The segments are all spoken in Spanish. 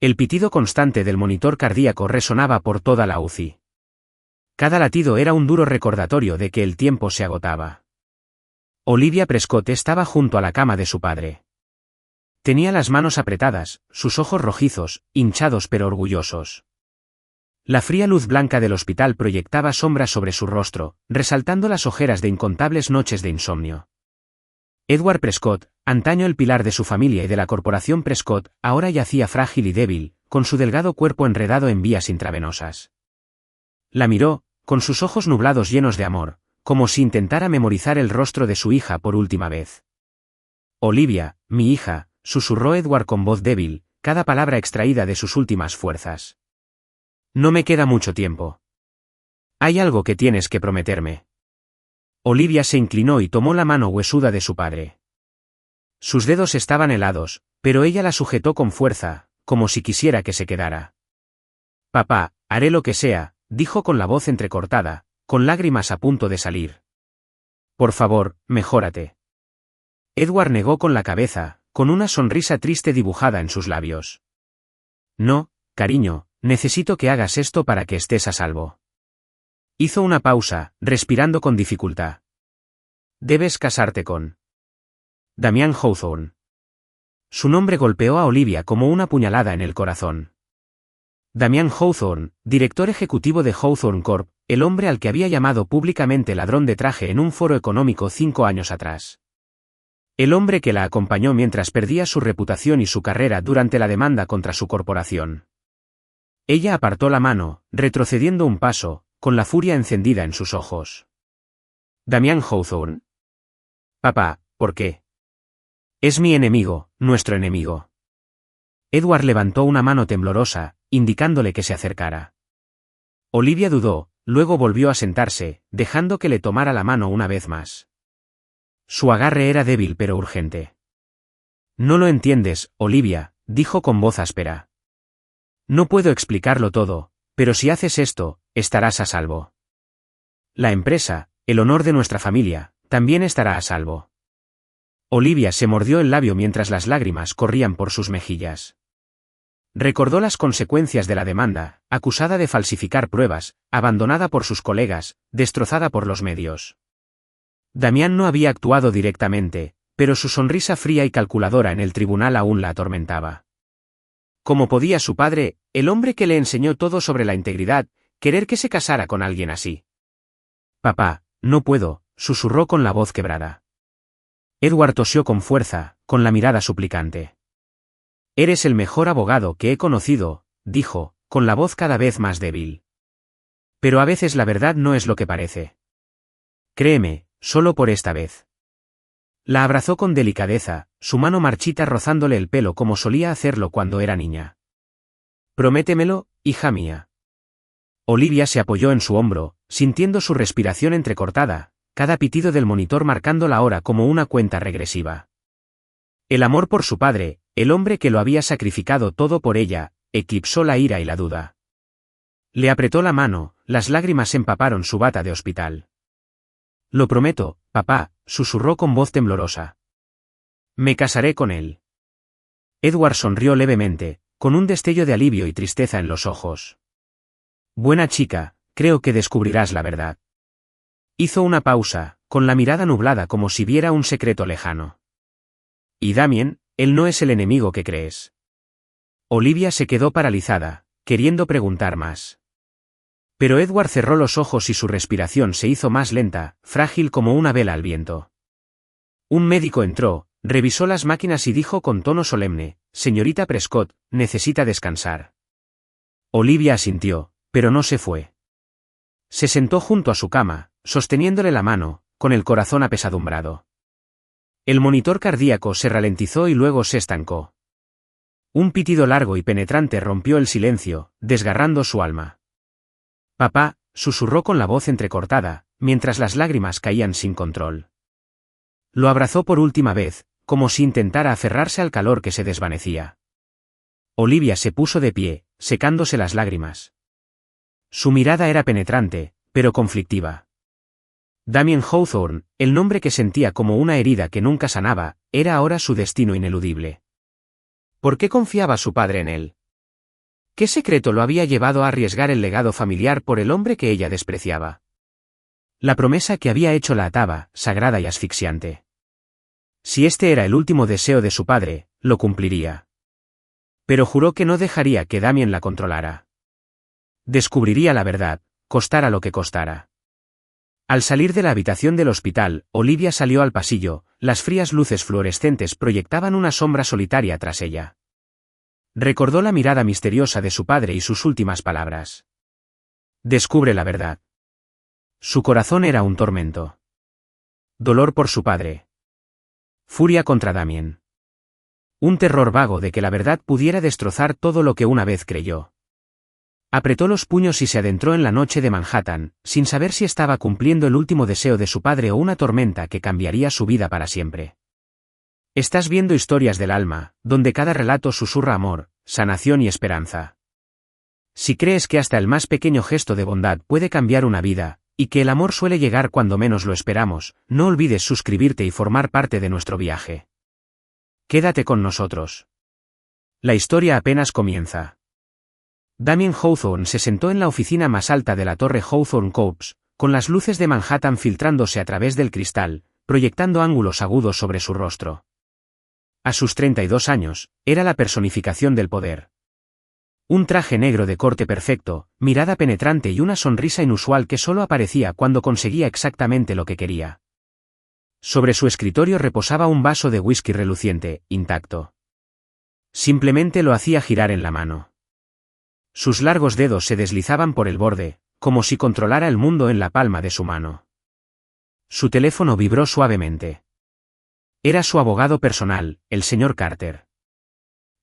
El pitido constante del monitor cardíaco resonaba por toda la UCI. Cada latido era un duro recordatorio de que el tiempo se agotaba. Olivia Prescott estaba junto a la cama de su padre. Tenía las manos apretadas, sus ojos rojizos, hinchados pero orgullosos. La fría luz blanca del hospital proyectaba sombras sobre su rostro, resaltando las ojeras de incontables noches de insomnio. Edward Prescott, antaño el pilar de su familia y de la corporación Prescott, ahora yacía frágil y débil, con su delgado cuerpo enredado en vías intravenosas. La miró, con sus ojos nublados llenos de amor, como si intentara memorizar el rostro de su hija por última vez. «Olivia, mi hija», susurró Edward con voz débil, cada palabra extraída de sus últimas fuerzas. «No me queda mucho tiempo. Hay algo que tienes que prometerme». Olivia se inclinó y tomó la mano huesuda de su padre. Sus dedos estaban helados, pero ella la sujetó con fuerza, como si quisiera que se quedara. «Papá, haré lo que sea», dijo con la voz entrecortada, con lágrimas a punto de salir. «Por favor, mejórate». Edward negó con la cabeza, con una sonrisa triste dibujada en sus labios. «No, cariño, necesito que hagas esto para que estés a salvo». Hizo una pausa, respirando con dificultad. «Debes casarte con Damian Hawthorne». Su nombre golpeó a Olivia como una puñalada en el corazón. Damian Hawthorne, director ejecutivo de Hawthorne Corp., el hombre al que había llamado públicamente ladrón de traje en un foro económico 5 años atrás. El hombre que la acompañó mientras perdía su reputación y su carrera durante la demanda contra su corporación. Ella apartó la mano, retrocediendo un paso, con la furia encendida en sus ojos. «Damian Hawthorne». «Papá, ¿por qué?» «Es mi enemigo, nuestro enemigo». Edward levantó una mano temblorosa, indicándole que se acercara. Olivia dudó, luego volvió a sentarse, dejando que le tomara la mano una vez más. Su agarre era débil pero urgente. «No lo entiendes, Olivia», dijo con voz áspera. «No puedo explicarlo todo, pero si haces esto, estarás a salvo. La empresa, el honor de nuestra familia, también estará a salvo». Olivia se mordió el labio mientras las lágrimas corrían por sus mejillas. Recordó las consecuencias de la demanda, acusada de falsificar pruebas, abandonada por sus colegas, destrozada por los medios. Damián no había actuado directamente, pero su sonrisa fría y calculadora en el tribunal aún la atormentaba. ¿Cómo podía su padre, el hombre que le enseñó todo sobre la integridad, querer que se casara con alguien así? «Papá, no puedo», susurró con la voz quebrada. Edward tosió con fuerza, con la mirada suplicante. «Eres el mejor abogado que he conocido», dijo, con la voz cada vez más débil. «Pero a veces la verdad no es lo que parece. Créeme, solo por esta vez». La abrazó con delicadeza, su mano marchita rozándole el pelo como solía hacerlo cuando era niña. «Prométemelo, hija mía». Olivia se apoyó en su hombro, sintiendo su respiración entrecortada, cada pitido del monitor marcando la hora como una cuenta regresiva. El amor por su padre, el hombre que lo había sacrificado todo por ella, eclipsó la ira y la duda. Le apretó la mano, las lágrimas empaparon su bata de hospital. «Lo prometo, papá», susurró con voz temblorosa. «Me casaré con él». Edward sonrió levemente, con un destello de alivio y tristeza en los ojos. «Buena chica, creo que descubrirás la verdad». Hizo una pausa, con la mirada nublada como si viera un secreto lejano. «Y Damien, él no es el enemigo que crees». Olivia se quedó paralizada, queriendo preguntar más. Pero Edward cerró los ojos y su respiración se hizo más lenta, frágil como una vela al viento. Un médico entró, revisó las máquinas y dijo con tono solemne: «Señorita Prescott, necesita descansar». Olivia asintió, pero no se fue. Se sentó junto a su cama, sosteniéndole la mano, con el corazón apesadumbrado. El monitor cardíaco se ralentizó y luego se estancó. Un pitido largo y penetrante rompió el silencio, desgarrando su alma. «Papá», susurró con la voz entrecortada, mientras las lágrimas caían sin control. Lo abrazó por última vez, como si intentara aferrarse al calor que se desvanecía. Olivia se puso de pie, secándose las lágrimas. Su mirada era penetrante, pero conflictiva. Damien Hawthorne, el nombre que sentía como una herida que nunca sanaba, era ahora su destino ineludible. ¿Por qué confiaba su padre en él? ¿Qué secreto lo había llevado a arriesgar el legado familiar por el hombre que ella despreciaba? La promesa que había hecho la ataba, sagrada y asfixiante. Si este era el último deseo de su padre, lo cumpliría. Pero juró que no dejaría que Damien la controlara. Descubriría la verdad, costara lo que costara. Al salir de la habitación del hospital, Olivia salió al pasillo, las frías luces fluorescentes proyectaban una sombra solitaria tras ella. Recordó la mirada misteriosa de su padre y sus últimas palabras. Descubre la verdad. Su corazón era un tormento. Dolor por su padre. Furia contra Damien. Un terror vago de que la verdad pudiera destrozar todo lo que una vez creyó. Apretó los puños y se adentró en la noche de Manhattan, sin saber si estaba cumpliendo el último deseo de su padre o una tormenta que cambiaría su vida para siempre. Estás viendo Historias del Alma, donde cada relato susurra amor, sanación y esperanza. Si crees que hasta el más pequeño gesto de bondad puede cambiar una vida, y que el amor suele llegar cuando menos lo esperamos, no olvides suscribirte y formar parte de nuestro viaje. Quédate con nosotros. La historia apenas comienza. Damien Hawthorne se sentó en la oficina más alta de la torre Hawthorne Court, con las luces de Manhattan filtrándose a través del cristal, proyectando ángulos agudos sobre su rostro. A sus 32 años, era la personificación del poder. Un traje negro de corte perfecto, mirada penetrante y una sonrisa inusual que solo aparecía cuando conseguía exactamente lo que quería. Sobre su escritorio reposaba un vaso de whisky reluciente, intacto. Simplemente lo hacía girar en la mano. Sus largos dedos se deslizaban por el borde, como si controlara el mundo en la palma de su mano. Su teléfono vibró suavemente. Era su abogado personal, el señor Carter.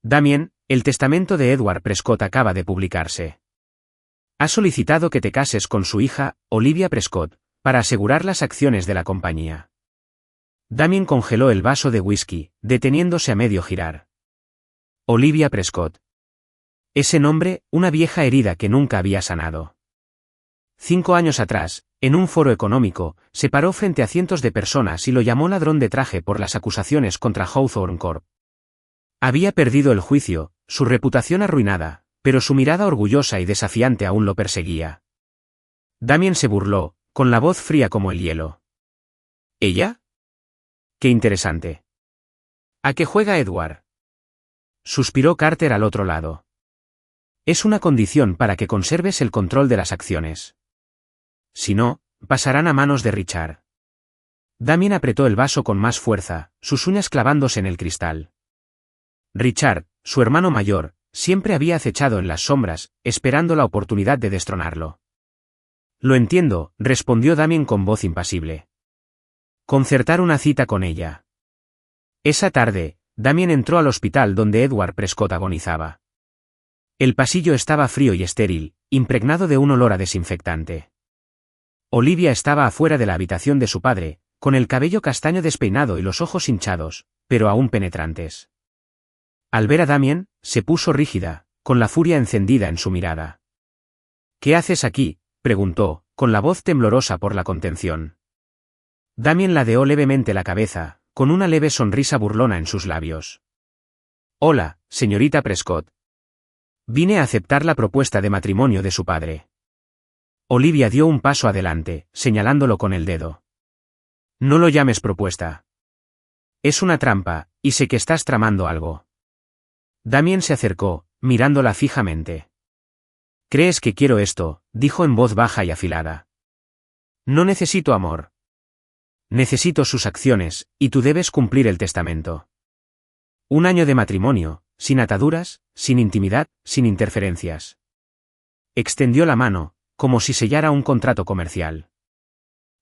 Damien, el testamento de Edward Prescott acaba de publicarse. Ha solicitado que te cases con su hija, Olivia Prescott, para asegurar las acciones de la compañía. Damien congeló el vaso de whisky, deteniéndose a medio girar. Olivia Prescott. Ese nombre, una vieja herida que nunca había sanado. 5 años atrás, en un foro económico, se paró frente a cientos de personas y lo llamó ladrón de traje por las acusaciones contra Hawthorne Corp. Había perdido el juicio, su reputación arruinada, pero su mirada orgullosa y desafiante aún lo perseguía. Damien se burló, con la voz fría como el hielo. ¿Ella? Qué interesante. ¿A qué juega Edward? Suspiró Carter al otro lado. Es una condición para que conserves el control de las acciones. Si no, pasarán a manos de Richard. Damien apretó el vaso con más fuerza, sus uñas clavándose en el cristal. Richard, su hermano mayor, siempre había acechado en las sombras, esperando la oportunidad de destronarlo. Lo entiendo, respondió Damien con voz impasible. Concertar una cita con ella. Esa tarde, Damien entró al hospital donde Edward Prescott agonizaba. El pasillo estaba frío y estéril, impregnado de un olor a desinfectante. Olivia estaba afuera de la habitación de su padre, con el cabello castaño despeinado y los ojos hinchados, pero aún penetrantes. Al ver a Damien, se puso rígida, con la furia encendida en su mirada. ¿Qué haces aquí?, preguntó, con la voz temblorosa por la contención. Damien ladeó levemente la cabeza, con una leve sonrisa burlona en sus labios. Hola, señorita Prescott. Vine a aceptar la propuesta de matrimonio de su padre. Olivia dio un paso adelante, señalándolo con el dedo. No lo llames propuesta. Es una trampa, y sé que estás tramando algo. Damien se acercó, mirándola fijamente. ¿Crees que quiero esto?, dijo en voz baja y afilada. No necesito amor. Necesito sus acciones, y tú debes cumplir el testamento. 1 año de matrimonio, sin ataduras, sin intimidad, sin interferencias. Extendió la mano, como si sellara un contrato comercial.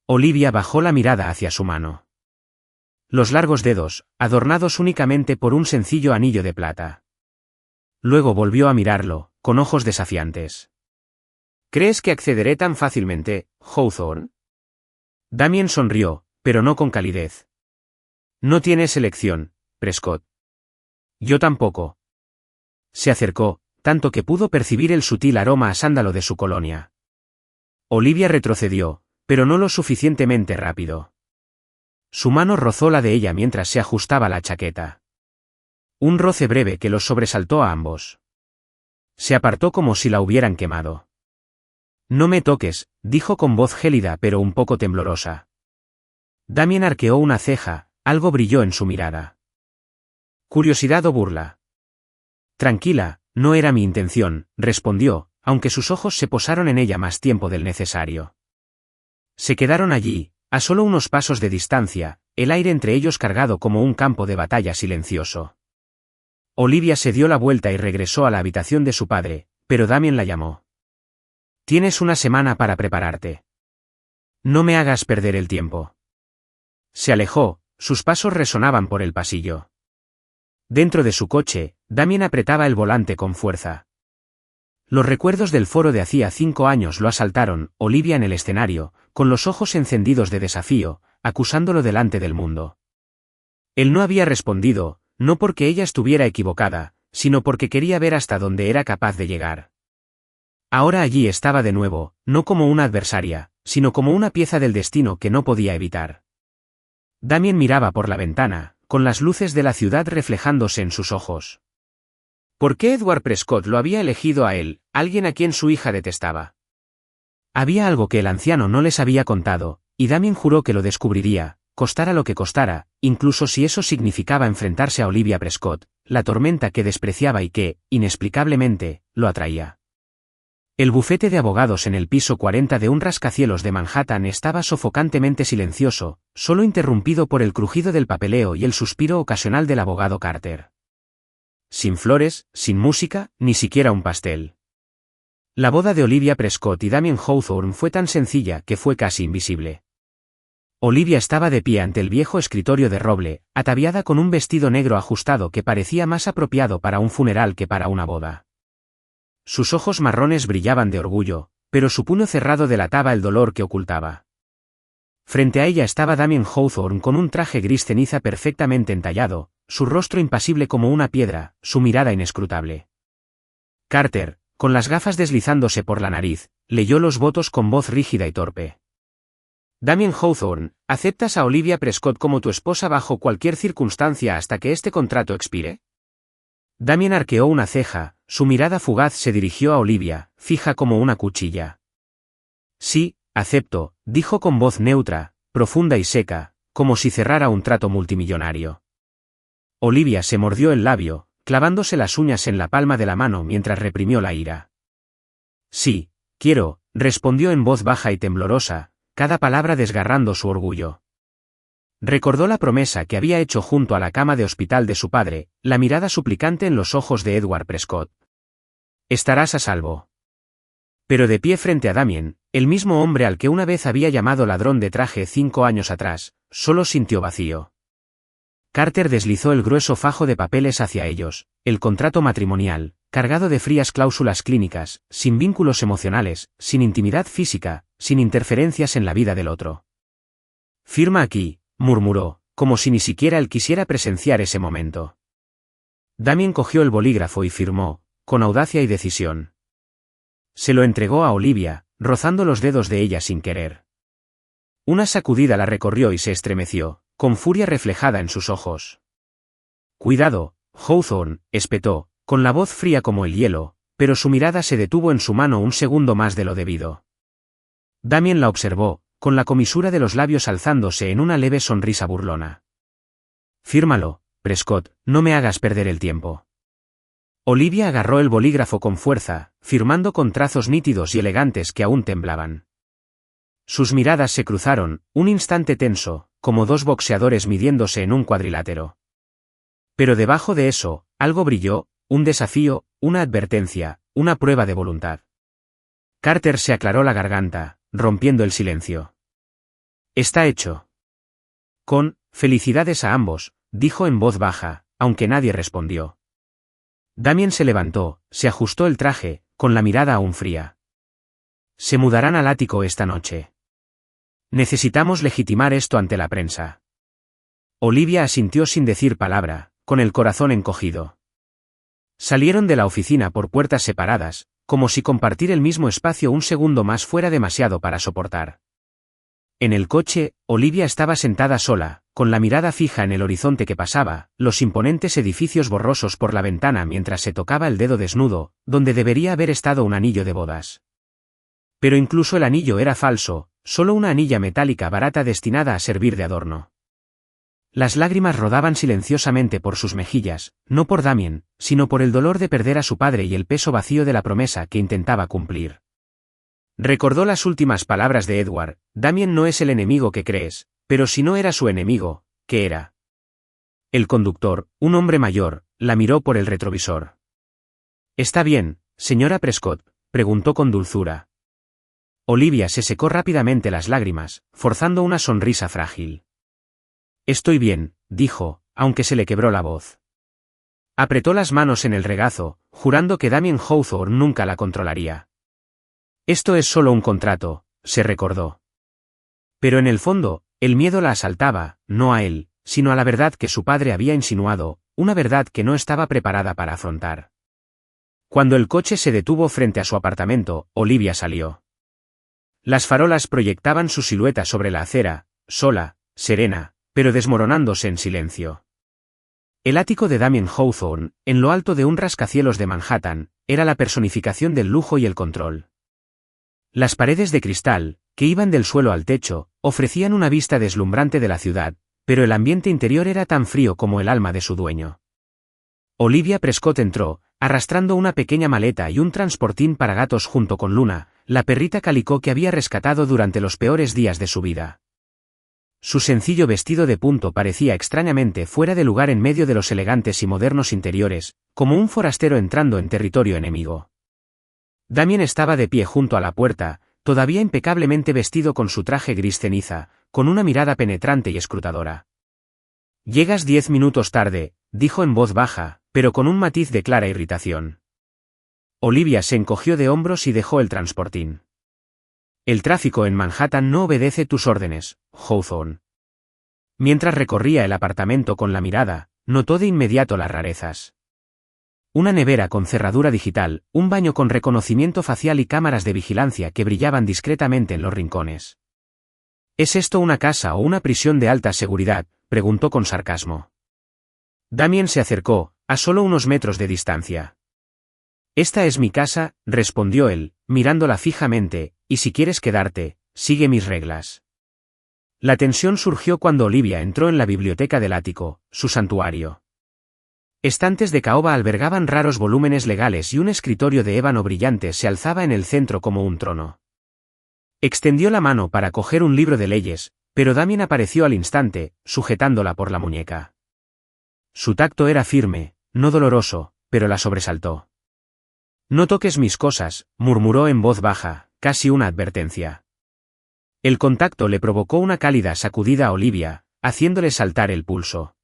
Olivia bajó la mirada hacia su mano. Los largos dedos, adornados únicamente por un sencillo anillo de plata. Luego volvió a mirarlo, con ojos desafiantes. ¿Crees que accederé tan fácilmente, Hawthorne? Damien sonrió, pero no con calidez. No tienes elección, Prescott. Yo tampoco. Se acercó, tanto que pudo percibir el sutil aroma a sándalo de su colonia. Olivia retrocedió, pero no lo suficientemente rápido. Su mano rozó la de ella mientras se ajustaba la chaqueta. Un roce breve que los sobresaltó a ambos. Se apartó como si la hubieran quemado. No me toques, dijo con voz gélida pero un poco temblorosa. Damien arqueó una ceja, algo brilló en su mirada. ¿Curiosidad o burla? Tranquila, no era mi intención, respondió, aunque sus ojos se posaron en ella más tiempo del necesario. Se quedaron allí, a solo unos pasos de distancia, el aire entre ellos cargado como un campo de batalla silencioso. Olivia se dio la vuelta y regresó a la habitación de su padre, pero Damien la llamó. Tienes una semana para prepararte. No me hagas perder el tiempo. Se alejó, sus pasos resonaban por el pasillo. Dentro de su coche, Damien apretaba el volante con fuerza. Los recuerdos del foro de hacía 5 años lo asaltaron, Olivia en el escenario, con los ojos encendidos de desafío, acusándolo delante del mundo. Él no había respondido, no porque ella estuviera equivocada, sino porque quería ver hasta dónde era capaz de llegar. Ahora allí estaba de nuevo, no como una adversaria, sino como una pieza del destino que no podía evitar. Damien miraba por la ventana, con las luces de la ciudad reflejándose en sus ojos. ¿Por qué Edward Prescott lo había elegido a él, alguien a quien su hija detestaba? Había algo que el anciano no les había contado, y Damien juró que lo descubriría, costara lo que costara, incluso si eso significaba enfrentarse a Olivia Prescott, la tormenta que despreciaba y que, inexplicablemente, lo atraía. El bufete de abogados en el piso 40 de un rascacielos de Manhattan estaba sofocantemente silencioso, solo interrumpido por el crujido del papeleo y el suspiro ocasional del abogado Carter. Sin flores, sin música, ni siquiera un pastel. La boda de Olivia Prescott y Damien Hawthorne fue tan sencilla que fue casi invisible. Olivia estaba de pie ante el viejo escritorio de roble, ataviada con un vestido negro ajustado que parecía más apropiado para un funeral que para una boda. Sus ojos marrones brillaban de orgullo, pero su puño cerrado delataba el dolor que ocultaba. Frente a ella estaba Damien Hawthorne con un traje gris ceniza perfectamente entallado, su rostro impasible como una piedra, su mirada inescrutable. Carter, con las gafas deslizándose por la nariz, leyó los votos con voz rígida y torpe. Damien Hawthorne, ¿aceptas a Olivia Prescott como tu esposa bajo cualquier circunstancia hasta que este contrato expire? Damien arqueó una ceja, su mirada fugaz se dirigió a Olivia, fija como una cuchilla. Sí, acepto, dijo con voz neutra, profunda y seca, como si cerrara un trato multimillonario. Olivia se mordió el labio, clavándose las uñas en la palma de la mano mientras reprimió la ira. Sí, quiero, respondió en voz baja y temblorosa, cada palabra desgarrando su orgullo. Recordó la promesa que había hecho junto a la cama de hospital de su padre, la mirada suplicante en los ojos de Edward Prescott. Estarás a salvo. Pero de pie frente a Damien, el mismo hombre al que una vez había llamado ladrón de traje 5 años atrás, solo sintió vacío. Carter deslizó el grueso fajo de papeles hacia ellos, el contrato matrimonial, cargado de frías cláusulas clínicas, sin vínculos emocionales, sin intimidad física, sin interferencias en la vida del otro. Firma aquí, murmuró, como si ni siquiera él quisiera presenciar ese momento. Damien cogió el bolígrafo y firmó, con audacia y decisión. Se lo entregó a Olivia, rozando los dedos de ella sin querer. Una sacudida la recorrió y se estremeció, con furia reflejada en sus ojos. Cuidado, Hawthorne, espetó, con la voz fría como el hielo, pero su mirada se detuvo en su mano un segundo más de lo debido. Damien la observó, con la comisura de los labios alzándose en una leve sonrisa burlona. Fírmalo, Prescott, no me hagas perder el tiempo. Olivia agarró el bolígrafo con fuerza, firmando con trazos nítidos y elegantes que aún temblaban. Sus miradas se cruzaron, un instante tenso, como dos boxeadores midiéndose en un cuadrilátero. Pero debajo de eso, algo brilló, un desafío, una advertencia, una prueba de voluntad. Carter se aclaró la garganta, rompiendo el silencio. Está hecho. Felicidades a ambos, dijo en voz baja, aunque nadie respondió. Damien se levantó, se ajustó el traje, con la mirada aún fría. Se mudarán al ático esta noche. Necesitamos legitimar esto ante la prensa. Olivia asintió sin decir palabra, con el corazón encogido. Salieron de la oficina por puertas separadas, como si compartir el mismo espacio un segundo más fuera demasiado para soportar. En el coche, Olivia estaba sentada sola, con la mirada fija en el horizonte que pasaba, los imponentes edificios borrosos por la ventana mientras se tocaba el dedo desnudo, donde debería haber estado un anillo de bodas. Pero incluso el anillo era falso, solo una anilla metálica barata destinada a servir de adorno. Las lágrimas rodaban silenciosamente por sus mejillas, no por Damien, sino por el dolor de perder a su padre y el peso vacío de la promesa que intentaba cumplir. Recordó las últimas palabras de Edward: Damien no es el enemigo que crees, pero si no era su enemigo, ¿qué era? El conductor, un hombre mayor, la miró por el retrovisor. ¿Está bien, señora Prescott?, preguntó con dulzura. Olivia se secó rápidamente las lágrimas, forzando una sonrisa frágil. Estoy bien, dijo, aunque se le quebró la voz. Apretó las manos en el regazo, jurando que Damien Hawthorne nunca la controlaría. Esto es solo un contrato, se recordó. Pero en el fondo, el miedo la asaltaba, no a él, sino a la verdad que su padre había insinuado, una verdad que no estaba preparada para afrontar. Cuando el coche se detuvo frente a su apartamento, Olivia salió. Las farolas proyectaban su silueta sobre la acera, sola, serena, pero desmoronándose en silencio. El ático de Damien Hawthorne, en lo alto de un rascacielos de Manhattan, era la personificación del lujo y el control. Las paredes de cristal, que iban del suelo al techo, ofrecían una vista deslumbrante de la ciudad, pero el ambiente interior era tan frío como el alma de su dueño. Olivia Prescott entró, arrastrando una pequeña maleta y un transportín para gatos junto con Luna, la perrita calicó que había rescatado durante los peores días de su vida. Su sencillo vestido de punto parecía extrañamente fuera de lugar en medio de los elegantes y modernos interiores, como un forastero entrando en territorio enemigo. Damien estaba de pie junto a la puerta, todavía impecablemente vestido con su traje gris ceniza, con una mirada penetrante y escrutadora. «Llegas 10 minutos tarde», dijo en voz baja, pero con un matiz de clara irritación. Olivia se encogió de hombros y dejó el transportín. «El tráfico en Manhattan no obedece tus órdenes, Hawthorne». Mientras recorría el apartamento con la mirada, notó de inmediato las rarezas. Una nevera con cerradura digital, un baño con reconocimiento facial y cámaras de vigilancia que brillaban discretamente en los rincones. ¿Es esto una casa o una prisión de alta seguridad?, preguntó con sarcasmo. Damien se acercó, a solo unos metros de distancia. «Esta es mi casa», respondió él, mirándola fijamente, «y si quieres quedarte, sigue mis reglas». La tensión surgió cuando Olivia entró en la biblioteca del ático, su santuario. Estantes de caoba albergaban raros volúmenes legales y un escritorio de ébano brillante se alzaba en el centro como un trono. Extendió la mano para coger un libro de leyes, pero Damien apareció al instante, sujetándola por la muñeca. Su tacto era firme, no doloroso, pero la sobresaltó. «No toques mis cosas», murmuró en voz baja, casi una advertencia. El contacto le provocó una cálida sacudida a Olivia, haciéndole saltar el pulso.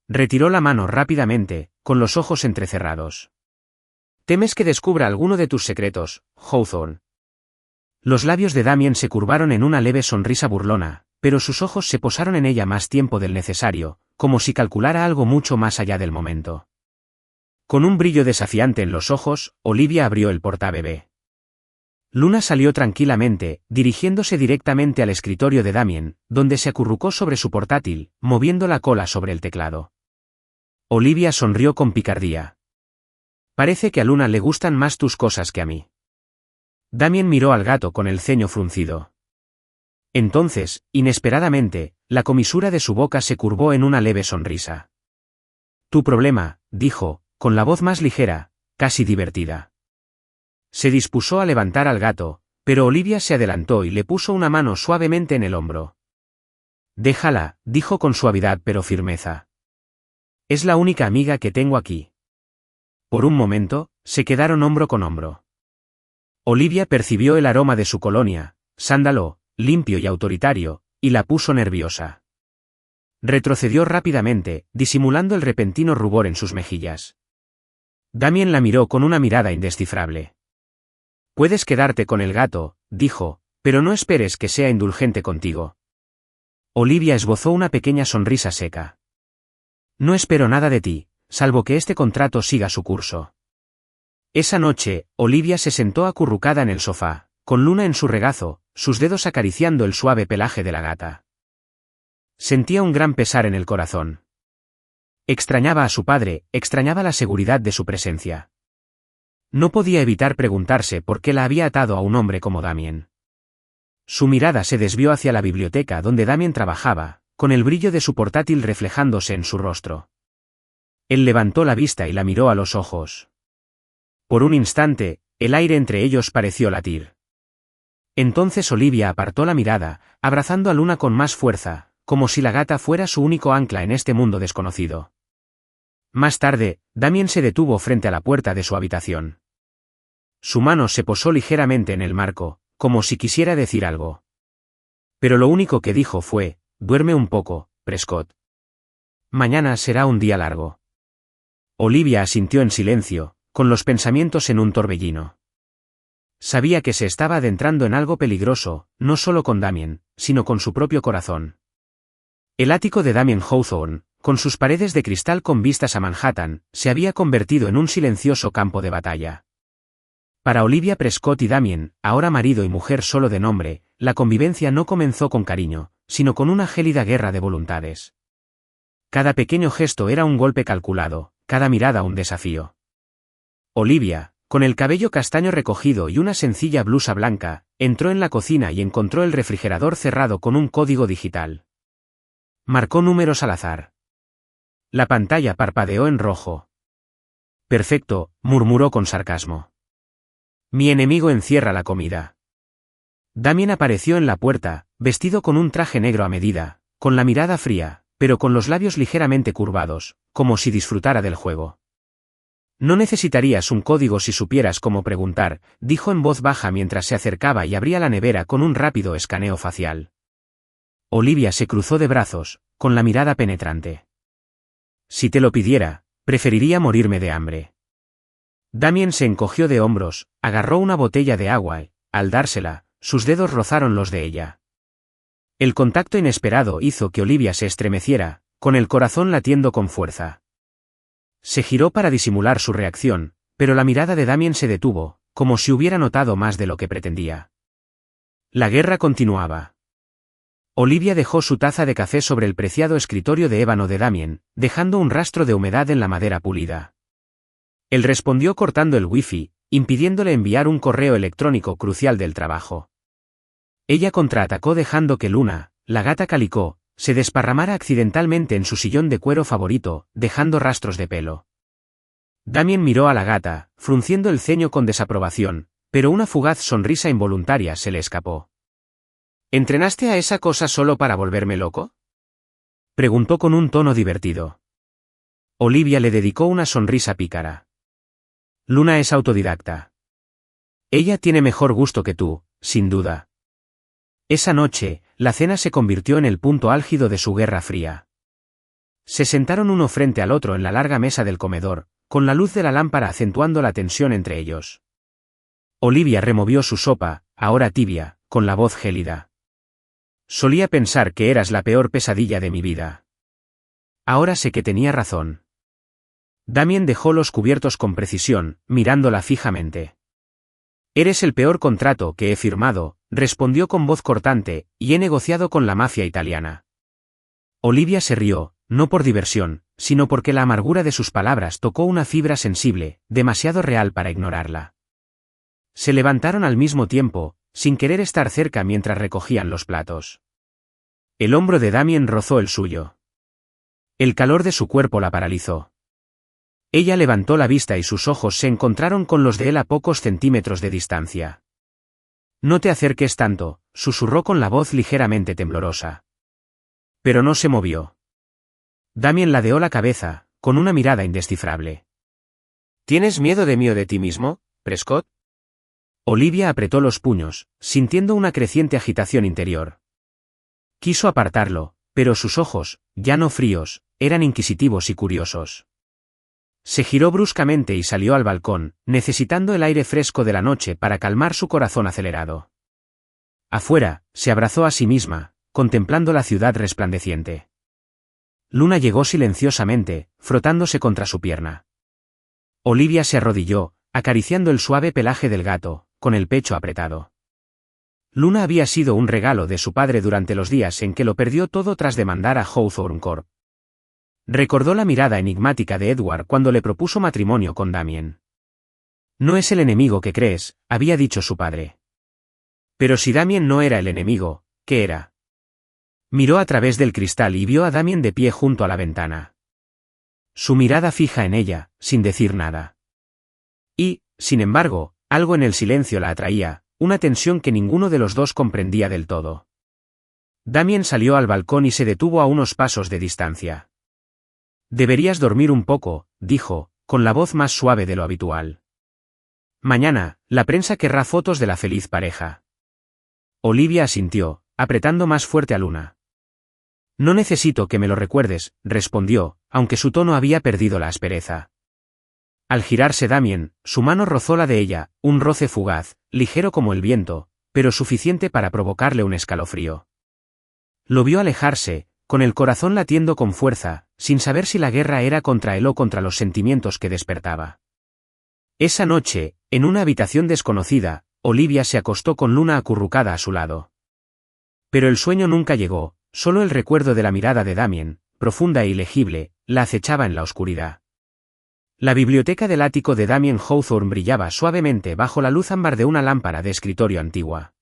Retiró la mano rápidamente, con los ojos entrecerrados. «¿Temes que descubra alguno de tus secretos, Hawthorne?» Los labios de Damien se curvaron en una leve sonrisa burlona, pero sus ojos se posaron en ella más tiempo del necesario, como si calculara algo mucho más allá del momento. Con un brillo desafiante en los ojos, Olivia abrió el portabebé. Luna salió tranquilamente, dirigiéndose directamente al escritorio de Damien, donde se acurrucó sobre su portátil, moviendo la cola sobre el teclado. Olivia sonrió con picardía. «Parece que a Luna le gustan más tus cosas que a mí». Damien miró al gato con el ceño fruncido. Entonces, inesperadamente, la comisura de su boca se curvó en una leve sonrisa. «Tu problema», dijo, con la voz más ligera, casi divertida. Se dispuso a levantar al gato, pero Olivia se adelantó y le puso una mano suavemente en el hombro. «Déjala», dijo con suavidad pero firmeza. «Es la única amiga que tengo aquí». Por un momento, se quedaron hombro con hombro. Olivia percibió el aroma de su colonia, sándalo, limpio y autoritario, y la puso nerviosa. Retrocedió rápidamente, disimulando el repentino rubor en sus mejillas. Damien la miró con una mirada indescifrable. «Puedes quedarte con el gato», dijo, «pero no esperes que sea indulgente contigo». Olivia esbozó una pequeña sonrisa seca. «No espero nada de ti, salvo que este contrato siga su curso». Esa noche, Olivia se sentó acurrucada en el sofá, con Luna en su regazo, sus dedos acariciando el suave pelaje de la gata. Sentía un gran pesar en el corazón. Extrañaba a su padre, extrañaba la seguridad de su presencia. No podía evitar preguntarse por qué la había atado a un hombre como Damien. Su mirada se desvió hacia la biblioteca donde Damien trabajaba, con el brillo de su portátil reflejándose en su rostro. Él levantó la vista y la miró a los ojos. Por un instante, el aire entre ellos pareció latir. Entonces Olivia apartó la mirada, abrazando a Luna con más fuerza, como si la gata fuera su único ancla en este mundo desconocido. Más tarde, Damien se detuvo frente a la puerta de su habitación. Su mano se posó ligeramente en el marco, como si quisiera decir algo. Pero lo único que dijo fue: «Duerme un poco, Prescott. Mañana será un día largo». Olivia asintió en silencio, con los pensamientos en un torbellino. Sabía que se estaba adentrando en algo peligroso, no solo con Damien, sino con su propio corazón. El ático de Damien Hawthorne, con sus paredes de cristal con vistas a Manhattan, se había convertido en un silencioso campo de batalla. Para Olivia Prescott y Damien, ahora marido y mujer solo de nombre, la convivencia no comenzó con cariño, sino con una gélida guerra de voluntades. Cada pequeño gesto era un golpe calculado, cada mirada un desafío. Olivia, con el cabello castaño recogido y una sencilla blusa blanca, entró en la cocina y encontró el refrigerador cerrado con un código digital. Marcó números al azar. La pantalla parpadeó en rojo. «Perfecto», murmuró con sarcasmo. «Mi enemigo encierra la comida». Damien apareció en la puerta, vestido con un traje negro a medida, con la mirada fría, pero con los labios ligeramente curvados, como si disfrutara del juego. «No necesitarías un código si supieras cómo preguntar», dijo en voz baja mientras se acercaba y abría la nevera con un rápido escaneo facial. Olivia se cruzó de brazos, con la mirada penetrante. «Si te lo pidiera, preferiría morirme de hambre». Damien se encogió de hombros, agarró una botella de agua y, al dársela, sus dedos rozaron los de ella. El contacto inesperado hizo que Olivia se estremeciera, con el corazón latiendo con fuerza. Se giró para disimular su reacción, pero la mirada de Damien se detuvo, como si hubiera notado más de lo que pretendía. La guerra continuaba. Olivia dejó su taza de café sobre el preciado escritorio de ébano de Damien, dejando un rastro de humedad en la madera pulida. Él respondió cortando el wifi, impidiéndole enviar un correo electrónico crucial del trabajo. Ella contraatacó dejando que Luna, la gata calicó, se desparramara accidentalmente en su sillón de cuero favorito, dejando rastros de pelo. Damien miró a la gata, frunciendo el ceño con desaprobación, pero una fugaz sonrisa involuntaria se le escapó. «¿Entrenaste a esa cosa solo para volverme loco?», preguntó con un tono divertido. Olivia le dedicó una sonrisa pícara. «Luna es autodidacta. Ella tiene mejor gusto que tú, sin duda». Esa noche, la cena se convirtió en el punto álgido de su guerra fría. Se sentaron uno frente al otro en la larga mesa del comedor, con la luz de la lámpara acentuando la tensión entre ellos. Olivia removió su sopa, ahora tibia, con la voz gélida. «Solía pensar que eras la peor pesadilla de mi vida. Ahora sé que tenía razón». Damien dejó los cubiertos con precisión, mirándola fijamente. «Eres el peor contrato que he firmado», respondió con voz cortante, «y he negociado con la mafia italiana». Olivia se rió, no por diversión, sino porque la amargura de sus palabras tocó una fibra sensible, demasiado real para ignorarla. Se levantaron al mismo tiempo, sin querer estar cerca mientras recogían los platos. El hombro de Damien rozó el suyo. El calor de su cuerpo la paralizó. Ella levantó la vista y sus ojos se encontraron con los de él a pocos centímetros de distancia. «No te acerques tanto», susurró con la voz ligeramente temblorosa. Pero no se movió. Damien ladeó la cabeza, con una mirada indescifrable. «¿Tienes miedo de mí o de ti mismo, Prescott?». Olivia apretó los puños, sintiendo una creciente agitación interior. Quiso apartarlo, pero sus ojos, ya no fríos, eran inquisitivos y curiosos. Se giró bruscamente y salió al balcón, necesitando el aire fresco de la noche para calmar su corazón acelerado. Afuera, se abrazó a sí misma, contemplando la ciudad resplandeciente. Luna llegó silenciosamente, frotándose contra su pierna. Olivia se arrodilló, acariciando el suave pelaje del gato, con el pecho apretado. Luna había sido un regalo de su padre durante los días en que lo perdió todo tras demandar a Hawthorne Corp. Recordó la mirada enigmática de Edward cuando le propuso matrimonio con Damien. No es el enemigo que crees, había dicho su padre. Pero si Damien no era el enemigo, ¿qué era? Miró a través del cristal y vio a Damien de pie junto a la ventana. Su mirada fija en ella, sin decir nada. Y, sin embargo, algo en el silencio la atraía, una tensión que ninguno de los dos comprendía del todo. Damien salió al balcón y se detuvo a unos pasos de distancia. Deberías dormir un poco, dijo, con la voz más suave de lo habitual. Mañana, la prensa querrá fotos de la feliz pareja. Olivia asintió, apretando más fuerte a Luna. No necesito que me lo recuerdes, respondió, aunque su tono había perdido la aspereza. Al girarse Damien, su mano rozó la de ella, un roce fugaz, ligero como el viento, pero suficiente para provocarle un escalofrío. Lo vio alejarse, con el corazón latiendo con fuerza, sin saber si la guerra era contra él o contra los sentimientos que despertaba. Esa noche, en una habitación desconocida, Olivia se acostó con Luna acurrucada a su lado. Pero el sueño nunca llegó, solo el recuerdo de la mirada de Damien, profunda e ilegible, la acechaba en la oscuridad. La biblioteca del ático de Damien Hawthorne brillaba suavemente bajo la luz ámbar de una lámpara de escritorio antigua.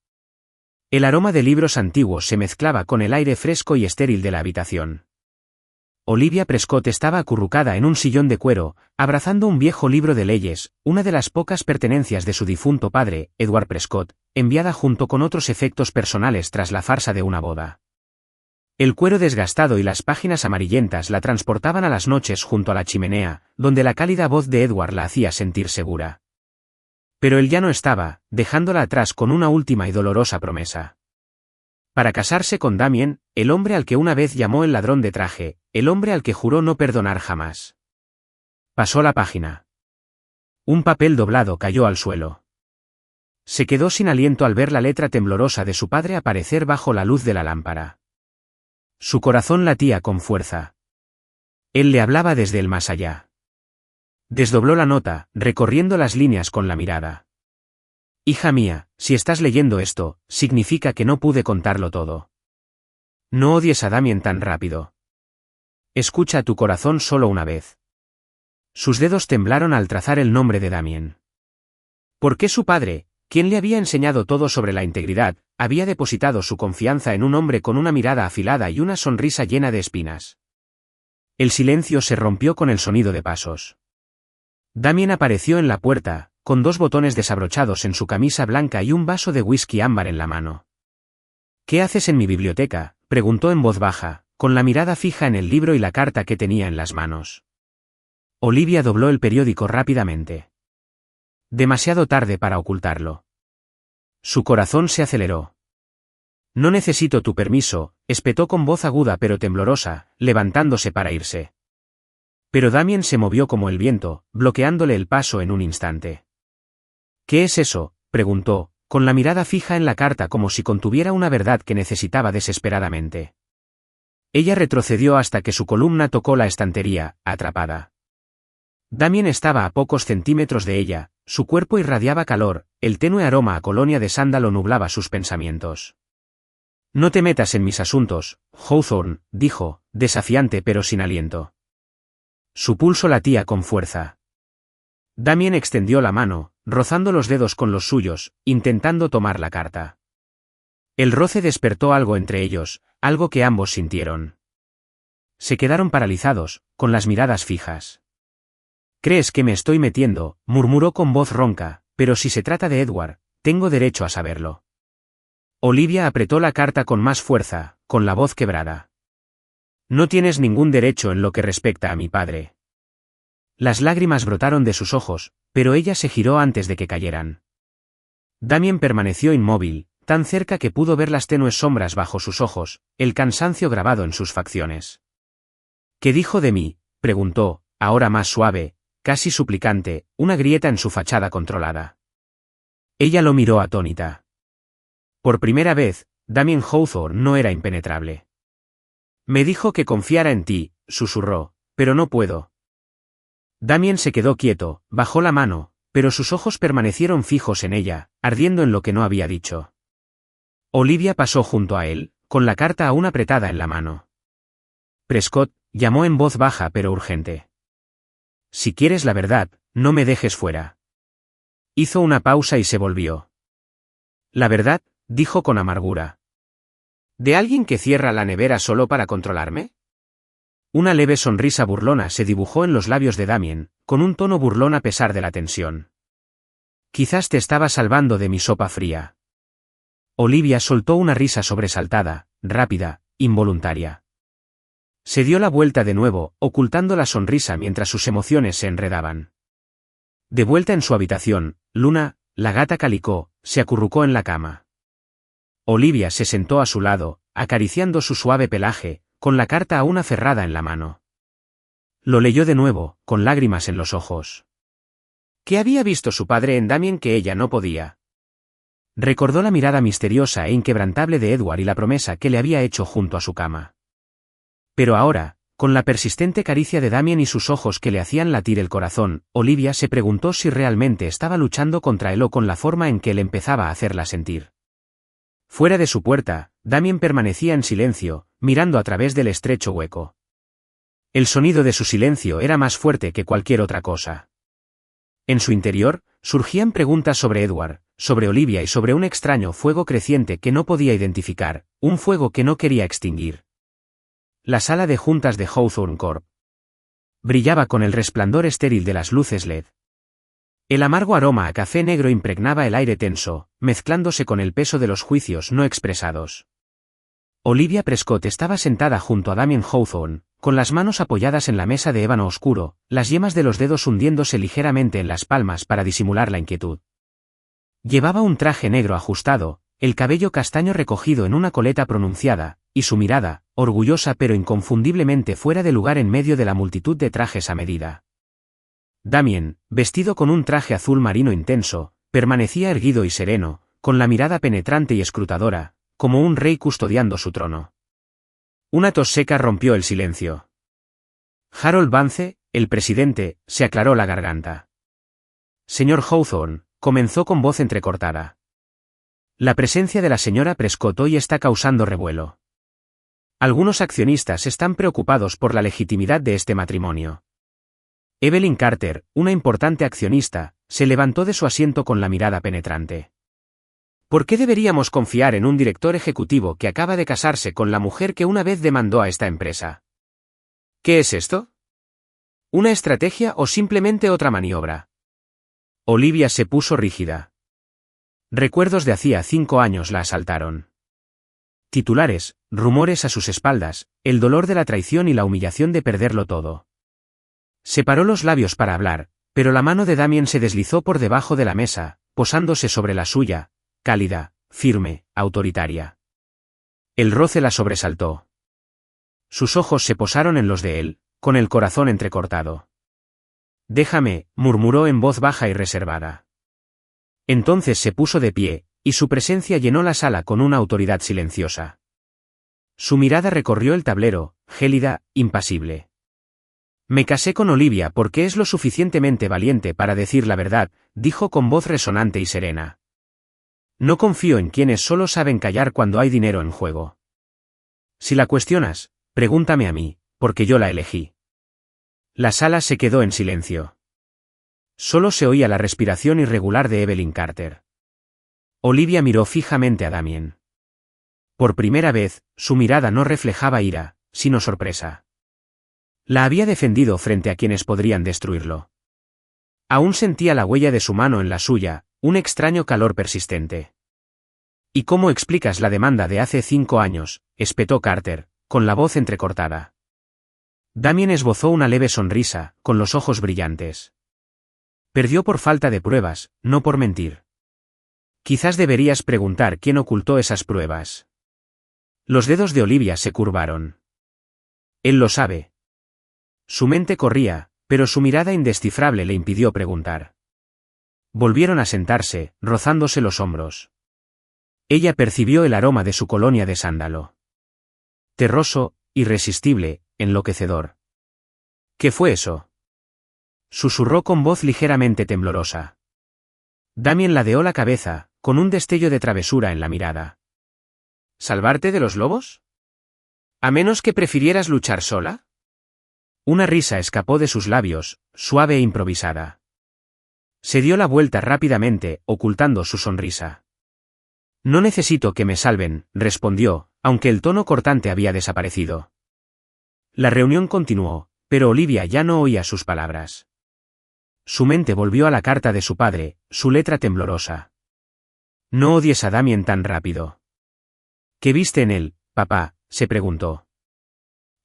El aroma de libros antiguos se mezclaba con el aire fresco y estéril de la habitación. Olivia Prescott estaba acurrucada en un sillón de cuero, abrazando un viejo libro de leyes, una de las pocas pertenencias de su difunto padre, Edward Prescott, enviada junto con otros efectos personales tras la farsa de una boda. El cuero desgastado y las páginas amarillentas la transportaban a las noches junto a la chimenea, donde la cálida voz de Edward la hacía sentir segura. Pero él ya no estaba, dejándola atrás con una última y dolorosa promesa. Para casarse con Damien, el hombre al que una vez llamó el ladrón de traje, el hombre al que juró no perdonar jamás. Pasó la página. Un papel doblado cayó al suelo. Se quedó sin aliento al ver la letra temblorosa de su padre aparecer bajo la luz de la lámpara. Su corazón latía con fuerza. Él le hablaba desde el más allá. Desdobló la nota, recorriendo las líneas con la mirada. Hija mía, si estás leyendo esto, significa que no pude contarlo todo. No odies a Damien tan rápido. Escucha a tu corazón solo una vez. Sus dedos temblaron al trazar el nombre de Damien. ¿Por qué su padre, quien le había enseñado todo sobre la integridad, había depositado su confianza en un hombre con una mirada afilada y una sonrisa llena de espinas? El silencio se rompió con el sonido de pasos. Damien apareció en la puerta, con dos botones desabrochados en su camisa blanca y un vaso de whisky ámbar en la mano. ¿Qué haces en mi biblioteca?, preguntó en voz baja, con la mirada fija en el libro y la carta que tenía en las manos. Olivia dobló el periódico rápidamente. Demasiado tarde para ocultarlo. Su corazón se aceleró. No necesito tu permiso, espetó con voz aguda pero temblorosa, levantándose para irse. Pero Damien se movió como el viento, bloqueándole el paso en un instante. ¿Qué es eso?, preguntó, con la mirada fija en la carta como si contuviera una verdad que necesitaba desesperadamente. Ella retrocedió hasta que su columna tocó la estantería, atrapada. Damien estaba a pocos centímetros de ella, su cuerpo irradiaba calor, el tenue aroma a colonia de sándalo nublaba sus pensamientos. No te metas en mis asuntos, Hawthorne, dijo, desafiante pero sin aliento. Su pulso latía con fuerza. Damien extendió la mano, rozando los dedos con los suyos, intentando tomar la carta. El roce despertó algo entre ellos, algo que ambos sintieron. Se quedaron paralizados, con las miradas fijas. «¿Crees que me estoy metiendo?», murmuró con voz ronca, «pero si se trata de Edward, tengo derecho a saberlo». Olivia apretó la carta con más fuerza, con la voz quebrada. «No tienes ningún derecho en lo que respecta a mi padre». Las lágrimas brotaron de sus ojos, pero ella se giró antes de que cayeran. Damien permaneció inmóvil, tan cerca que pudo ver las tenues sombras bajo sus ojos, el cansancio grabado en sus facciones. «¿Qué dijo de mí?», preguntó, ahora más suave, casi suplicante, una grieta en su fachada controlada. Ella lo miró atónita. Por primera vez, Damien Hawthorne no era impenetrable. «Me dijo que confiara en ti», susurró, «pero no puedo». Damien se quedó quieto, bajó la mano, pero sus ojos permanecieron fijos en ella, ardiendo en lo que no había dicho. Olivia pasó junto a él, con la carta aún apretada en la mano. Prescott, llamó en voz baja pero urgente. Si quieres la verdad, no me dejes fuera. Hizo una pausa y se volvió. La verdad, dijo con amargura. ¿De alguien que cierra la nevera solo para controlarme? Una leve sonrisa burlona se dibujó en los labios de Damien, con un tono burlón a pesar de la tensión. Quizás te estaba salvando de mi sopa fría. Olivia soltó una risa sobresaltada, rápida, involuntaria. Se dio la vuelta de nuevo, ocultando la sonrisa mientras sus emociones se enredaban. De vuelta en su habitación, Luna, la gata Calicó, se acurrucó en la cama. Olivia se sentó a su lado, acariciando su suave pelaje, con la carta aún aferrada en la mano. Lo leyó de nuevo, con lágrimas en los ojos. ¿Qué había visto su padre en Damien que ella no podía? Recordó la mirada misteriosa e inquebrantable de Edward y la promesa que le había hecho junto a su cama. Pero ahora, con la persistente caricia de Damien y sus ojos que le hacían latir el corazón, Olivia se preguntó si realmente estaba luchando contra él o con la forma en que él empezaba a hacerla sentir. Fuera de su puerta, Damien permanecía en silencio, mirando a través del estrecho hueco. El sonido de su silencio era más fuerte que cualquier otra cosa. En su interior, surgían preguntas sobre Edward, sobre Olivia y sobre un extraño fuego creciente que no podía identificar, un fuego que no quería extinguir. La sala de juntas de Hawthorne Court brillaba con el resplandor estéril de las luces LED. El amargo aroma a café negro impregnaba el aire tenso, mezclándose con el peso de los juicios no expresados. Olivia Prescott estaba sentada junto a Damien Hawthorne, con las manos apoyadas en la mesa de ébano oscuro, las yemas de los dedos hundiéndose ligeramente en las palmas para disimular la inquietud. Llevaba un traje negro ajustado, el cabello castaño recogido en una coleta pronunciada, y su mirada, orgullosa pero inconfundiblemente fuera de lugar en medio de la multitud de trajes a medida. Damien, vestido con un traje azul marino intenso, permanecía erguido y sereno, con la mirada penetrante y escrutadora, como un rey custodiando su trono. Una tos seca rompió el silencio. Harold Vance, el presidente, se aclaró la garganta. Señor Hawthorne, comenzó con voz entrecortada. La presencia de la señora Prescott hoy está causando revuelo. Algunos accionistas están preocupados por la legitimidad de este matrimonio. Evelyn Carter, una importante accionista, se levantó de su asiento con la mirada penetrante. ¿Por qué deberíamos confiar en un director ejecutivo que acaba de casarse con la mujer que una vez demandó a esta empresa? ¿Qué es esto? ¿Una estrategia o simplemente otra maniobra? Olivia se puso rígida. Recuerdos de hacía 5 años la asaltaron. Titulares, rumores a sus espaldas, el dolor de la traición y la humillación de perderlo todo. Separó los labios para hablar, pero la mano de Damien se deslizó por debajo de la mesa, posándose sobre la suya, cálida, firme, autoritaria. El roce la sobresaltó. Sus ojos se posaron en los de él, con el corazón entrecortado. Déjame, murmuró en voz baja y reservada. Entonces se puso de pie, y su presencia llenó la sala con una autoridad silenciosa. Su mirada recorrió el tablero, gélida, impasible. Me casé con Olivia porque es lo suficientemente valiente para decir la verdad, dijo con voz resonante y serena. No confío en quienes solo saben callar cuando hay dinero en juego. Si la cuestionas, pregúntame a mí, porque yo la elegí. La sala se quedó en silencio. Solo se oía la respiración irregular de Evelyn Carter. Olivia miró fijamente a Damien. Por primera vez, su mirada no reflejaba ira, sino sorpresa. La había defendido frente a quienes podrían destruirlo. Aún sentía la huella de su mano en la suya, un extraño calor persistente. ¿Y cómo explicas la demanda de hace 5 años?, espetó Carter, con la voz entrecortada. Damien esbozó una leve sonrisa, con los ojos brillantes. Perdió por falta de pruebas, no por mentir. Quizás deberías preguntar quién ocultó esas pruebas. Los dedos de Olivia se curvaron. Él lo sabe. Su mente corría, pero su mirada indescifrable le impidió preguntar. Volvieron a sentarse, rozándose los hombros. Ella percibió el aroma de su colonia de sándalo. Terroso, irresistible, enloquecedor. ¿Qué fue eso?, susurró con voz ligeramente temblorosa. Damien ladeó la cabeza, con un destello de travesura en la mirada. ¿Salvarte de los lobos? ¿A menos que prefirieras luchar sola? Una risa escapó de sus labios, suave e improvisada. Se dio la vuelta rápidamente, ocultando su sonrisa. No necesito que me salven, respondió, aunque el tono cortante había desaparecido. La reunión continuó, pero Olivia ya no oía sus palabras. Su mente volvió a la carta de su padre, su letra temblorosa. No odies a Damien tan rápido. ¿Qué viste en él, papá?, se preguntó.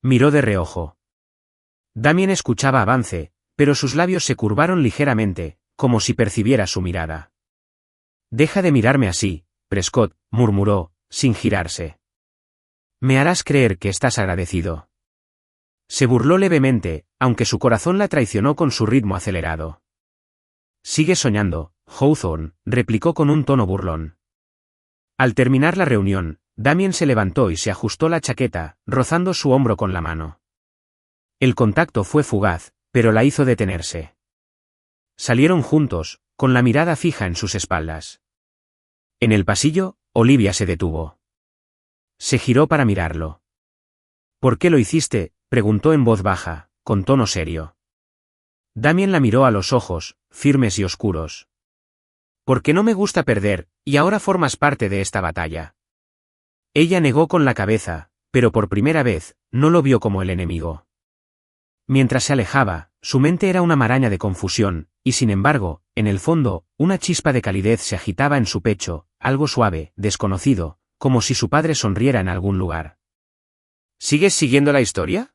Miró de reojo. Damien escuchaba avance, pero sus labios se curvaron ligeramente, como si percibiera su mirada. Deja de mirarme así, Prescott, murmuró, sin girarse. Me harás creer que estás agradecido. Se burló levemente, aunque su corazón la traicionó con su ritmo acelerado. Sigue soñando, Hawthorne, replicó con un tono burlón. Al terminar la reunión, Damien se levantó y se ajustó la chaqueta, rozando su hombro con la mano. El contacto fue fugaz, pero la hizo detenerse. Salieron juntos, con la mirada fija en sus espaldas. En el pasillo, Olivia se detuvo. Se giró para mirarlo. ¿Por qué lo hiciste?, preguntó en voz baja, con tono serio. Damien la miró a los ojos, firmes y oscuros. Porque no me gusta perder, y ahora formas parte de esta batalla. Ella negó con la cabeza, pero por primera vez, no lo vio como el enemigo. Mientras se alejaba, su mente era una maraña de confusión, y sin embargo, en el fondo, una chispa de calidez se agitaba en su pecho, algo suave, desconocido, como si su padre sonriera en algún lugar. ¿Sigues siguiendo la historia?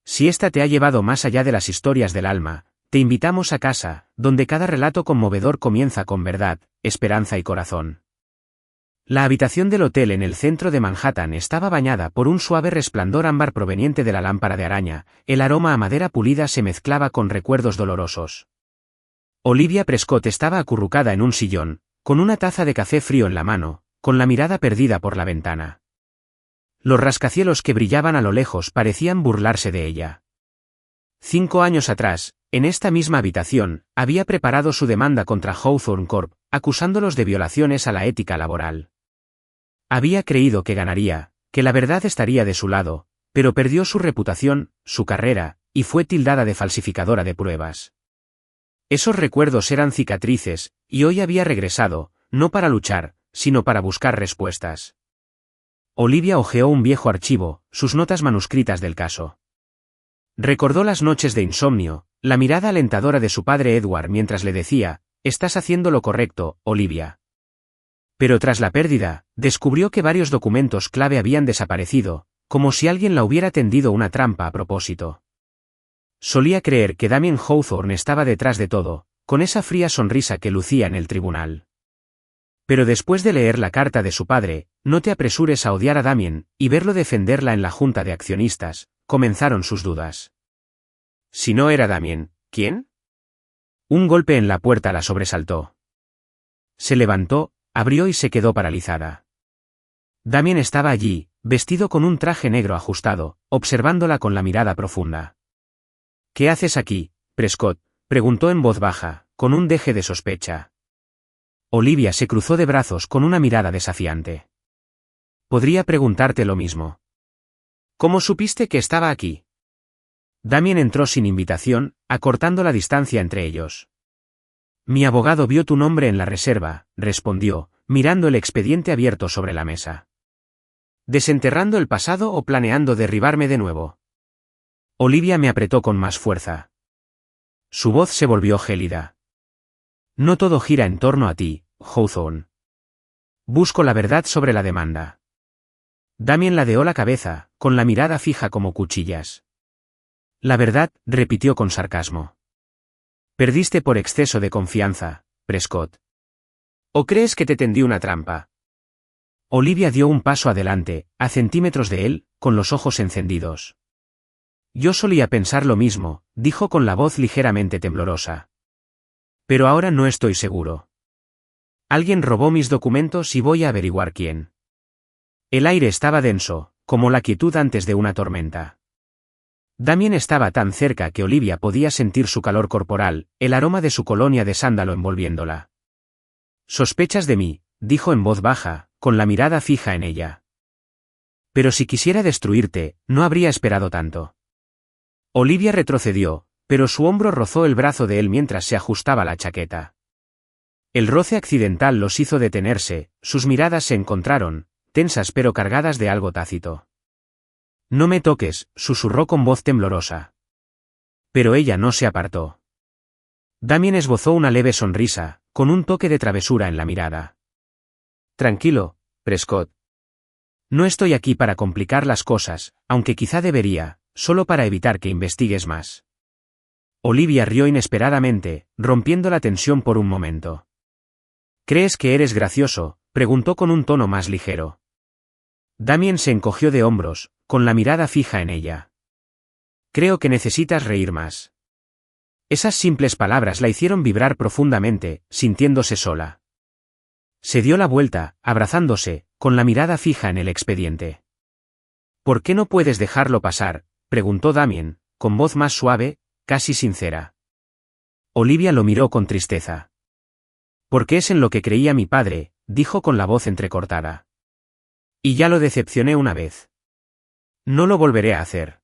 Si esta te ha llevado más allá de las historias del alma, te invitamos a casa, donde cada relato conmovedor comienza con verdad, esperanza y corazón. La habitación del hotel en el centro de Manhattan estaba bañada por un suave resplandor ámbar proveniente de la lámpara de araña, el aroma a madera pulida se mezclaba con recuerdos dolorosos. Olivia Prescott estaba acurrucada en un sillón, con una taza de café frío en la mano, con la mirada perdida por la ventana. Los rascacielos que brillaban a lo lejos parecían burlarse de ella. 5 años atrás, en esta misma habitación, había preparado su demanda contra Hawthorne Corp, acusándolos de violaciones a la ética laboral. Había creído que ganaría, que la verdad estaría de su lado, pero perdió su reputación, su carrera, y fue tildada de falsificadora de pruebas. Esos recuerdos eran cicatrices, y hoy había regresado, no para luchar, sino para buscar respuestas. Olivia hojeó un viejo archivo, sus notas manuscritas del caso. Recordó las noches de insomnio, la mirada alentadora de su padre Edward mientras le decía, «Estás haciendo lo correcto, Olivia». Pero tras la pérdida, descubrió que varios documentos clave habían desaparecido, como si alguien la hubiera tendido una trampa a propósito. Solía creer que Damien Hawthorne estaba detrás de todo, con esa fría sonrisa que lucía en el tribunal. Pero después de leer la carta de su padre, no te apresures a odiar a Damien, y verlo defenderla en la junta de accionistas, comenzaron sus dudas. Si no era Damien, ¿quién? Un golpe en la puerta la sobresaltó. Se levantó, abrió y se quedó paralizada. Damien estaba allí, vestido con un traje negro ajustado, observándola con la mirada profunda. ¿Qué haces aquí, Prescott?, preguntó en voz baja, con un deje de sospecha. Olivia se cruzó de brazos con una mirada desafiante. Podría preguntarte lo mismo. ¿Cómo supiste que estaba aquí? Damien entró sin invitación, acortando la distancia entre ellos. Mi abogado vio tu nombre en la reserva, respondió, mirando el expediente abierto sobre la mesa. ¿Desenterrando el pasado o planeando derribarme de nuevo? Olivia me apretó con más fuerza. Su voz se volvió gélida. No todo gira en torno a ti, Hawthorne. Busco la verdad sobre la demanda. Damien ladeó la cabeza, con la mirada fija como cuchillas. La verdad, repitió con sarcasmo. Perdiste por exceso de confianza, Prescott. ¿O crees que te tendí una trampa? Olivia dio un paso adelante, a centímetros de él, con los ojos encendidos. Yo solía pensar lo mismo, dijo con la voz ligeramente temblorosa. Pero ahora no estoy seguro. Alguien robó mis documentos y voy a averiguar quién. El aire estaba denso, como la quietud antes de una tormenta. Damien estaba tan cerca que Olivia podía sentir su calor corporal, el aroma de su colonia de sándalo envolviéndola. Sospechas de mí, dijo en voz baja, con la mirada fija en ella. Pero si quisiera destruirte, no habría esperado tanto. Olivia retrocedió, pero su hombro rozó el brazo de él mientras se ajustaba la chaqueta. El roce accidental los hizo detenerse, sus miradas se encontraron, tensas pero cargadas de algo tácito. «No me toques», susurró con voz temblorosa. Pero ella no se apartó. Damien esbozó una leve sonrisa, con un toque de travesura en la mirada. «Tranquilo, Prescott. No estoy aquí para complicar las cosas, aunque quizá debería, solo para evitar que investigues más». Olivia rió inesperadamente, rompiendo la tensión por un momento. «¿Crees que eres gracioso?», preguntó con un tono más ligero. Damien se encogió de hombros, con la mirada fija en ella. «Creo que necesitas reír más». Esas simples palabras la hicieron vibrar profundamente, sintiéndose sola. Se dio la vuelta, abrazándose, con la mirada fija en el expediente. «¿Por qué no puedes dejarlo pasar?», preguntó Damien, con voz más suave, casi sincera. Olivia lo miró con tristeza. «Porque es en lo que creía mi padre», dijo con la voz entrecortada. «Y ya lo decepcioné una vez. No lo volveré a hacer».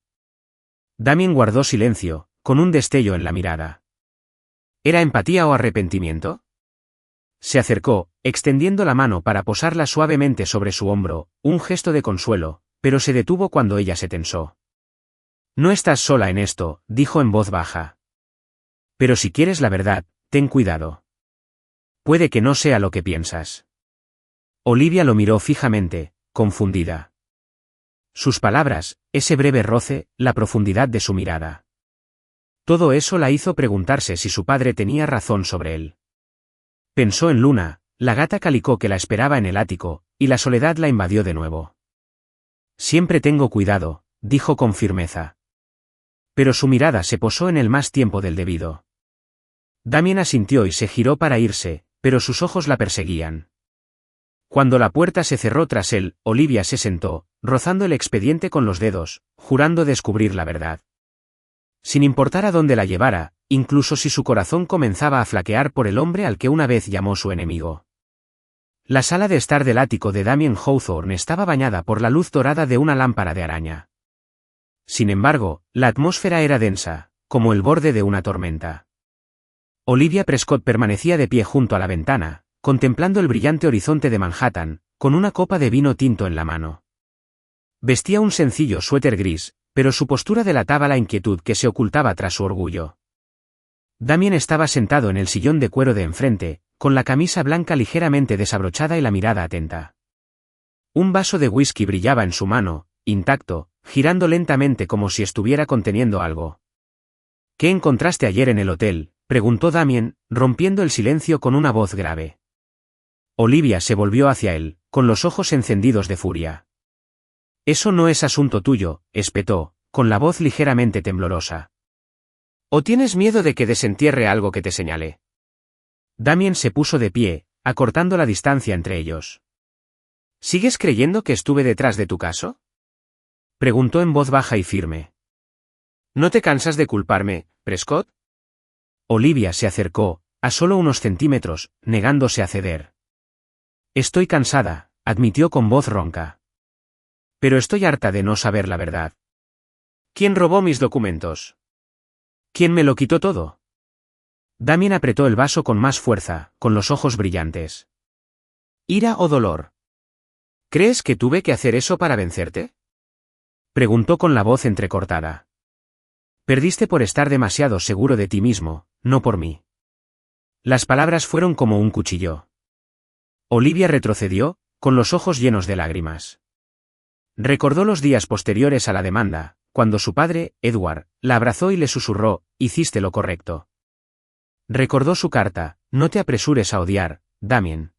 Damien guardó silencio, con un destello en la mirada. ¿Era empatía o arrepentimiento? Se acercó, extendiendo la mano para posarla suavemente sobre su hombro, un gesto de consuelo, pero se detuvo cuando ella se tensó. «No estás sola en esto», dijo en voz baja. «Pero si quieres la verdad, ten cuidado. Puede que no sea lo que piensas». Olivia lo miró fijamente, confundida. Sus palabras, ese breve roce, la profundidad de su mirada. Todo eso la hizo preguntarse si su padre tenía razón sobre él. Pensó en Luna, la gata calicó que la esperaba en el ático, y la soledad la invadió de nuevo. «Siempre tengo cuidado», dijo con firmeza. Pero su mirada se posó en él más tiempo del debido. Damien asintió y se giró para irse, pero sus ojos la perseguían. Cuando la puerta se cerró tras él, Olivia se sentó, rozando el expediente con los dedos, jurando descubrir la verdad. Sin importar a dónde la llevara, incluso si su corazón comenzaba a flaquear por el hombre al que una vez llamó su enemigo. La sala de estar del ático de Damien Hawthorne estaba bañada por la luz dorada de una lámpara de araña. Sin embargo, la atmósfera era densa, como el borde de una tormenta. Olivia Prescott permanecía de pie junto a la ventana, contemplando el brillante horizonte de Manhattan, con una copa de vino tinto en la mano. Vestía un sencillo suéter gris, pero su postura delataba la inquietud que se ocultaba tras su orgullo. Damien estaba sentado en el sillón de cuero de enfrente, con la camisa blanca ligeramente desabrochada y la mirada atenta. Un vaso de whisky brillaba en su mano, intacto, girando lentamente como si estuviera conteniendo algo. «¿Qué encontraste ayer en el hotel?», preguntó Damien, rompiendo el silencio con una voz grave. Olivia se volvió hacia él, con los ojos encendidos de furia. «Eso no es asunto tuyo», espetó, con la voz ligeramente temblorosa. «¿O tienes miedo de que desentierre algo que te señale?» Damien se puso de pie, acortando la distancia entre ellos. «¿Sigues creyendo que estuve detrás de tu caso?», preguntó en voz baja y firme. «¿No te cansas de culparme, Prescott?». Olivia se acercó, a solo unos centímetros, negándose a ceder. «Estoy cansada», admitió con voz ronca. «Pero estoy harta de no saber la verdad. ¿Quién robó mis documentos? ¿Quién me lo quitó todo?». Damien apretó el vaso con más fuerza, con los ojos brillantes. «¿Ira o dolor? ¿Crees que tuve que hacer eso para vencerte?», preguntó con la voz entrecortada. «Perdiste por estar demasiado seguro de ti mismo, no por mí». Las palabras fueron como un cuchillo. Olivia retrocedió, con los ojos llenos de lágrimas. Recordó los días posteriores a la demanda, cuando su padre, Edward, la abrazó y le susurró: «Hiciste lo correcto». Recordó su carta: «No te apresures a odiar, Damien».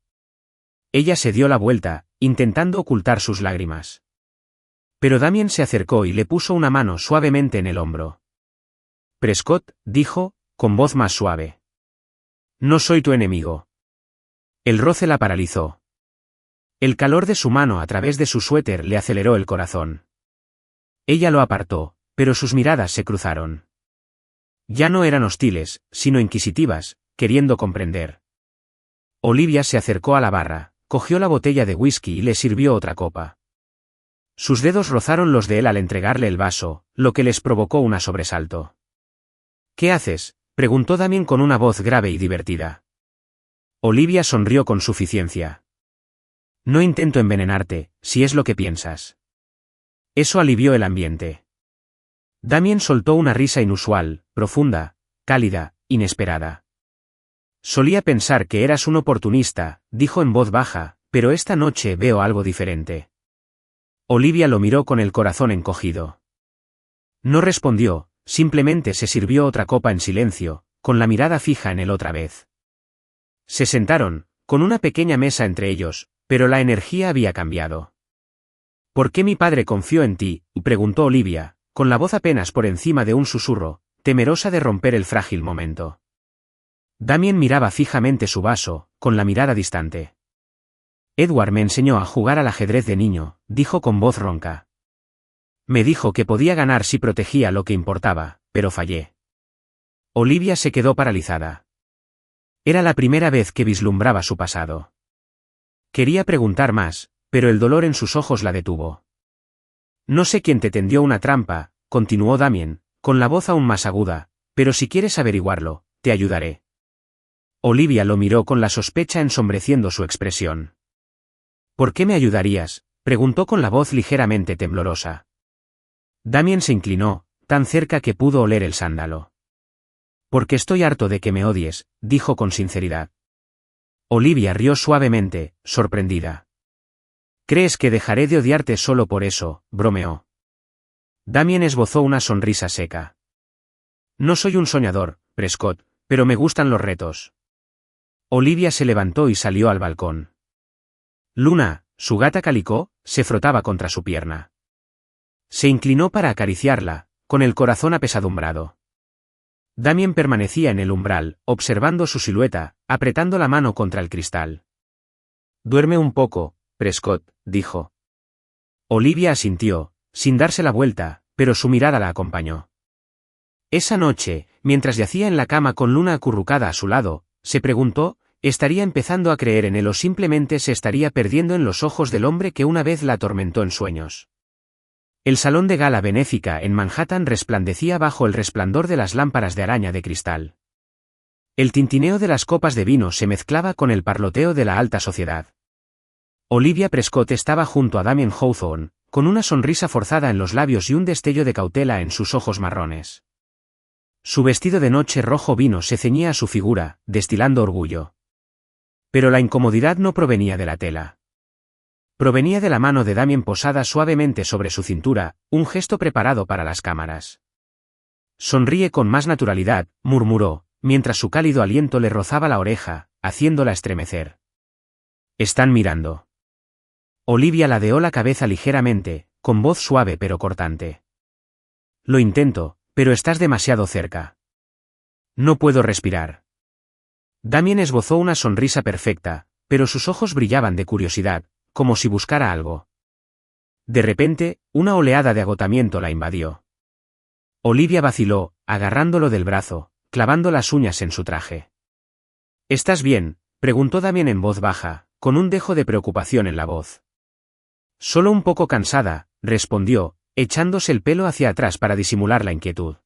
Ella se dio la vuelta, intentando ocultar sus lágrimas. Pero Damien se acercó y le puso una mano suavemente en el hombro. «Prescott», dijo, con voz más suave. «No soy tu enemigo». El roce la paralizó. El calor de su mano a través de su suéter le aceleró el corazón. Ella lo apartó, pero sus miradas se cruzaron. Ya no eran hostiles, sino inquisitivas, queriendo comprender. Olivia se acercó a la barra, cogió la botella de whisky y le sirvió otra copa. Sus dedos rozaron los de él al entregarle el vaso, lo que les provocó un sobresalto. ¿Qué haces?, preguntó Damien con una voz grave y divertida. Olivia sonrió con suficiencia. No intento envenenarte, si es lo que piensas. Eso alivió el ambiente. Damien soltó una risa inusual, profunda, cálida, inesperada. Solía pensar que eras un oportunista, dijo en voz baja, pero esta noche veo algo diferente. Olivia lo miró con el corazón encogido. No respondió, simplemente se sirvió otra copa en silencio, con la mirada fija en él otra vez. Se sentaron, con una pequeña mesa entre ellos, pero la energía había cambiado. ¿Por qué mi padre confió en ti?, preguntó Olivia, con la voz apenas por encima de un susurro, temerosa de romper el frágil momento. Damien miraba fijamente su vaso, con la mirada distante. Edward me enseñó a jugar al ajedrez de niño, dijo con voz ronca. Me dijo que podía ganar si protegía lo que importaba, pero fallé. Olivia se quedó paralizada. Era la primera vez que vislumbraba su pasado. Quería preguntar más, pero el dolor en sus ojos la detuvo. No sé quién te tendió una trampa, continuó Damien, con la voz aún más aguda, pero si quieres averiguarlo, te ayudaré. Olivia lo miró con la sospecha ensombreciendo su expresión. ¿Por qué me ayudarías?, preguntó con la voz ligeramente temblorosa. Damien se inclinó, tan cerca que pudo oler el sándalo. Porque estoy harto de que me odies, dijo con sinceridad. Olivia rió suavemente, sorprendida. ¿Crees que dejaré de odiarte solo por eso?, bromeó. Damien esbozó una sonrisa seca. No soy un soñador, Prescott, pero me gustan los retos. Olivia se levantó y salió al balcón. Luna, su gata Calicó, se frotaba contra su pierna. Se inclinó para acariciarla, con el corazón apesadumbrado. Damien permanecía en el umbral, observando su silueta, apretando la mano contra el cristal. Duerme un poco, Prescott, dijo. Olivia asintió, sin darse la vuelta, pero su mirada la acompañó. Esa noche, mientras yacía en la cama con Luna acurrucada a su lado, se preguntó, ¿estaría empezando a creer en él o simplemente se estaría perdiendo en los ojos del hombre que una vez la atormentó en sueños? El salón de gala benéfica en Manhattan resplandecía bajo el resplandor de las lámparas de araña de cristal. El tintineo de las copas de vino se mezclaba con el parloteo de la alta sociedad. Olivia Prescott estaba junto a Damien Hawthorne, con una sonrisa forzada en los labios y un destello de cautela en sus ojos marrones. Su vestido de noche rojo vino se ceñía a su figura, destilando orgullo. Pero la incomodidad no provenía de la tela. Provenía de la mano de Damien posada suavemente sobre su cintura, un gesto preparado para las cámaras. Sonríe con más naturalidad, murmuró, mientras su cálido aliento le rozaba la oreja, haciéndola estremecer. Están mirando. Olivia ladeó la cabeza ligeramente, con voz suave pero cortante. Lo intento, pero estás demasiado cerca. No puedo respirar. Damien esbozó una sonrisa perfecta, pero sus ojos brillaban de curiosidad, como si buscara algo. De repente, una oleada de agotamiento la invadió. Olivia vaciló, agarrándolo del brazo, clavando las uñas en su traje. ¿Estás bien?, preguntó Damien en voz baja, con un dejo de preocupación en la voz. Solo un poco cansada, respondió, echándose el pelo hacia atrás para disimular la inquietud.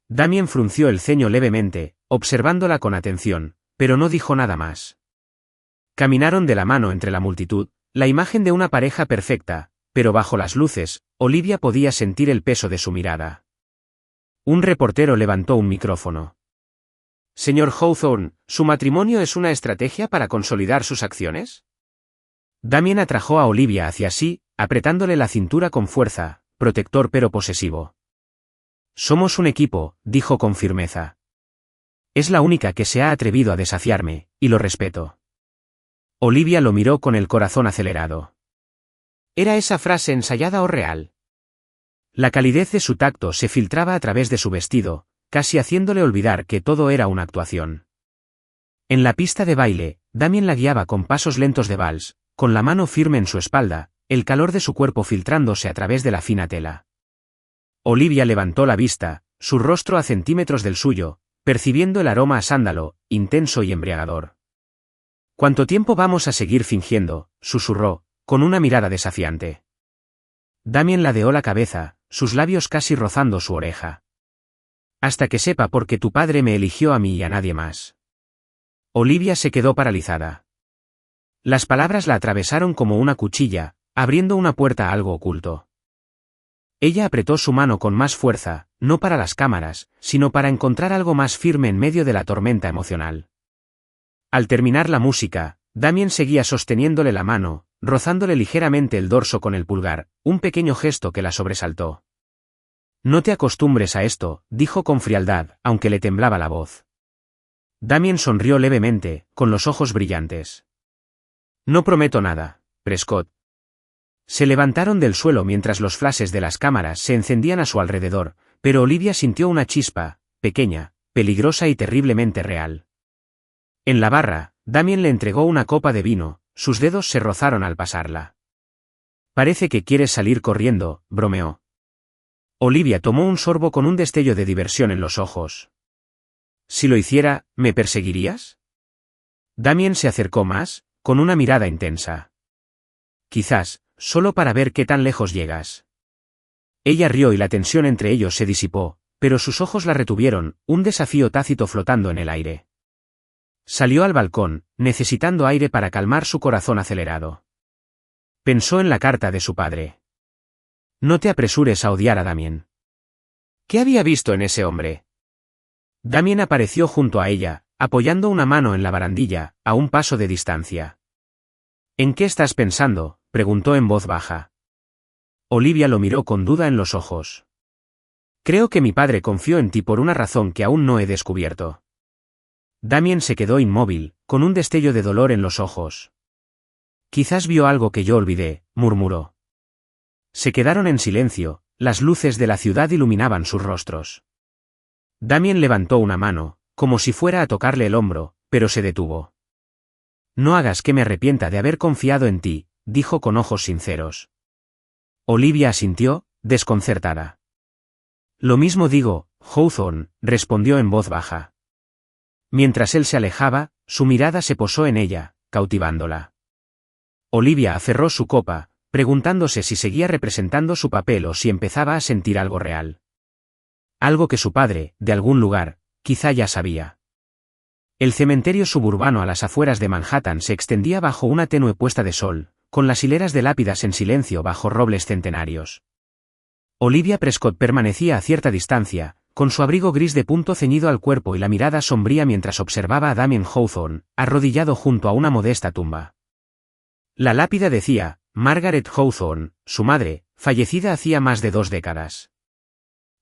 Damien frunció el ceño levemente, observándola con atención, pero no dijo nada más. Caminaron de la mano entre la multitud, la imagen de una pareja perfecta, pero bajo las luces, Olivia podía sentir el peso de su mirada. Un reportero levantó un micrófono. Señor Hawthorne, ¿su matrimonio es una estrategia para consolidar sus acciones? Damien atrajo a Olivia hacia sí, apretándole la cintura con fuerza, protector pero posesivo. Somos un equipo, dijo con firmeza. Es la única que se ha atrevido a desafiarme, y lo respeto. Olivia lo miró con el corazón acelerado. ¿Era esa frase ensayada o real? La calidez de su tacto se filtraba a través de su vestido, casi haciéndole olvidar que todo era una actuación. En la pista de baile, Damien la guiaba con pasos lentos de vals, con la mano firme en su espalda, el calor de su cuerpo filtrándose a través de la fina tela. Olivia levantó la vista, su rostro a centímetros del suyo, percibiendo el aroma a sándalo, intenso y embriagador. ¿Cuánto tiempo vamos a seguir fingiendo?, susurró, con una mirada desafiante. Damien ladeó la cabeza, sus labios casi rozando su oreja. Hasta que sepa por qué tu padre me eligió a mí y a nadie más. Olivia se quedó paralizada. Las palabras la atravesaron como una cuchilla, abriendo una puerta a algo oculto. Ella apretó su mano con más fuerza, no para las cámaras, sino para encontrar algo más firme en medio de la tormenta emocional. Al terminar la música, Damien seguía sosteniéndole la mano, rozándole ligeramente el dorso con el pulgar, un pequeño gesto que la sobresaltó. No te acostumbres a esto, dijo con frialdad, aunque le temblaba la voz. Damien sonrió levemente, con los ojos brillantes. No prometo nada, Prescott. Se levantaron del suelo mientras los flashes de las cámaras se encendían a su alrededor, pero Olivia sintió una chispa, pequeña, peligrosa y terriblemente real. En la barra, Damien le entregó una copa de vino, sus dedos se rozaron al pasarla. Parece que quieres salir corriendo, bromeó. Olivia tomó un sorbo con un destello de diversión en los ojos. Si lo hiciera, ¿me perseguirías? Damien se acercó más, con una mirada intensa. Quizás, solo para ver qué tan lejos llegas. Ella rió y la tensión entre ellos se disipó, pero sus ojos la retuvieron, un desafío tácito flotando en el aire. Salió al balcón, necesitando aire para calmar su corazón acelerado. Pensó en la carta de su padre. No te apresures a odiar a Damien. ¿Qué había visto en ese hombre? Damien apareció junto a ella, apoyando una mano en la barandilla, a un paso de distancia. ¿En qué estás pensando?, preguntó en voz baja. Olivia lo miró con duda en los ojos. Creo que mi padre confió en ti por una razón que aún no he descubierto. Damien se quedó inmóvil, con un destello de dolor en los ojos. Quizás vio algo que yo olvidé, murmuró. Se quedaron en silencio, las luces de la ciudad iluminaban sus rostros. Damien levantó una mano, como si fuera a tocarle el hombro, pero se detuvo. No hagas que me arrepienta de haber confiado en ti, dijo con ojos sinceros. Olivia asintió, desconcertada. Lo mismo digo, Hawthorne, respondió en voz baja. Mientras él se alejaba, su mirada se posó en ella, cautivándola. Olivia aferró su copa, preguntándose si seguía representando su papel o si empezaba a sentir algo real. Algo que su padre, de algún lugar, quizá ya sabía. El cementerio suburbano a las afueras de Manhattan se extendía bajo una tenue puesta de sol, con las hileras de lápidas en silencio bajo robles centenarios. Olivia Prescott permanecía a cierta distancia, con su abrigo gris de punto ceñido al cuerpo y la mirada sombría mientras observaba a Damien Hawthorne, arrodillado junto a una modesta tumba. La lápida decía, Margaret Hawthorne, su madre, fallecida hacía más de 2 décadas.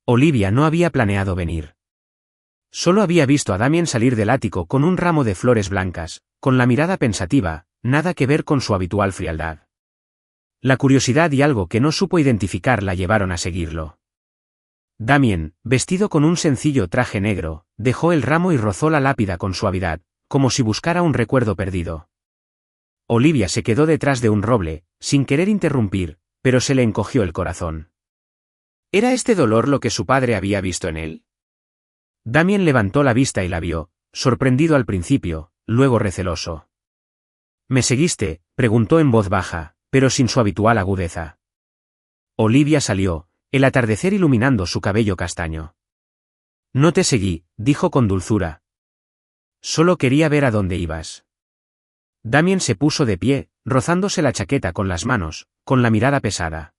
Olivia no había planeado venir. Solo había visto a Damien salir del ático con un ramo de flores blancas, con la mirada pensativa, nada que ver con su habitual frialdad. La curiosidad y algo que no supo identificar la llevaron a seguirlo. Damien, vestido con un sencillo traje negro, dejó el ramo y rozó la lápida con suavidad, como si buscara un recuerdo perdido. Olivia se quedó detrás de un roble, sin querer interrumpir, pero se le encogió el corazón. ¿Era este dolor lo que su padre había visto en él? Damien levantó la vista y la vio, sorprendido al principio, luego receloso. ¿Me seguiste?, preguntó en voz baja, pero sin su habitual agudeza. Olivia salió, el atardecer iluminando su cabello castaño. No te seguí, dijo con dulzura. Solo quería ver a dónde ibas. Damien se puso de pie, rozándose la chaqueta con las manos, con la mirada pesada.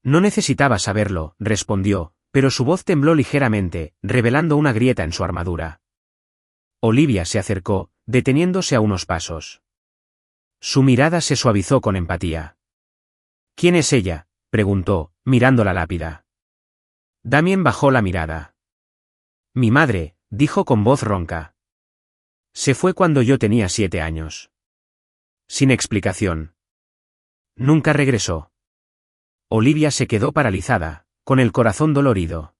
No necesitaba saberlo, respondió, pero su voz tembló ligeramente, revelando una grieta en su armadura. Olivia se acercó, deteniéndose a unos pasos. Su mirada se suavizó con empatía. ¿Quién es ella?, preguntó, mirando la lápida. Damien bajó la mirada. Mi madre, dijo con voz ronca. Se fue cuando yo tenía 7 años. Sin explicación. Nunca regresó. Olivia se quedó paralizada, con el corazón dolorido.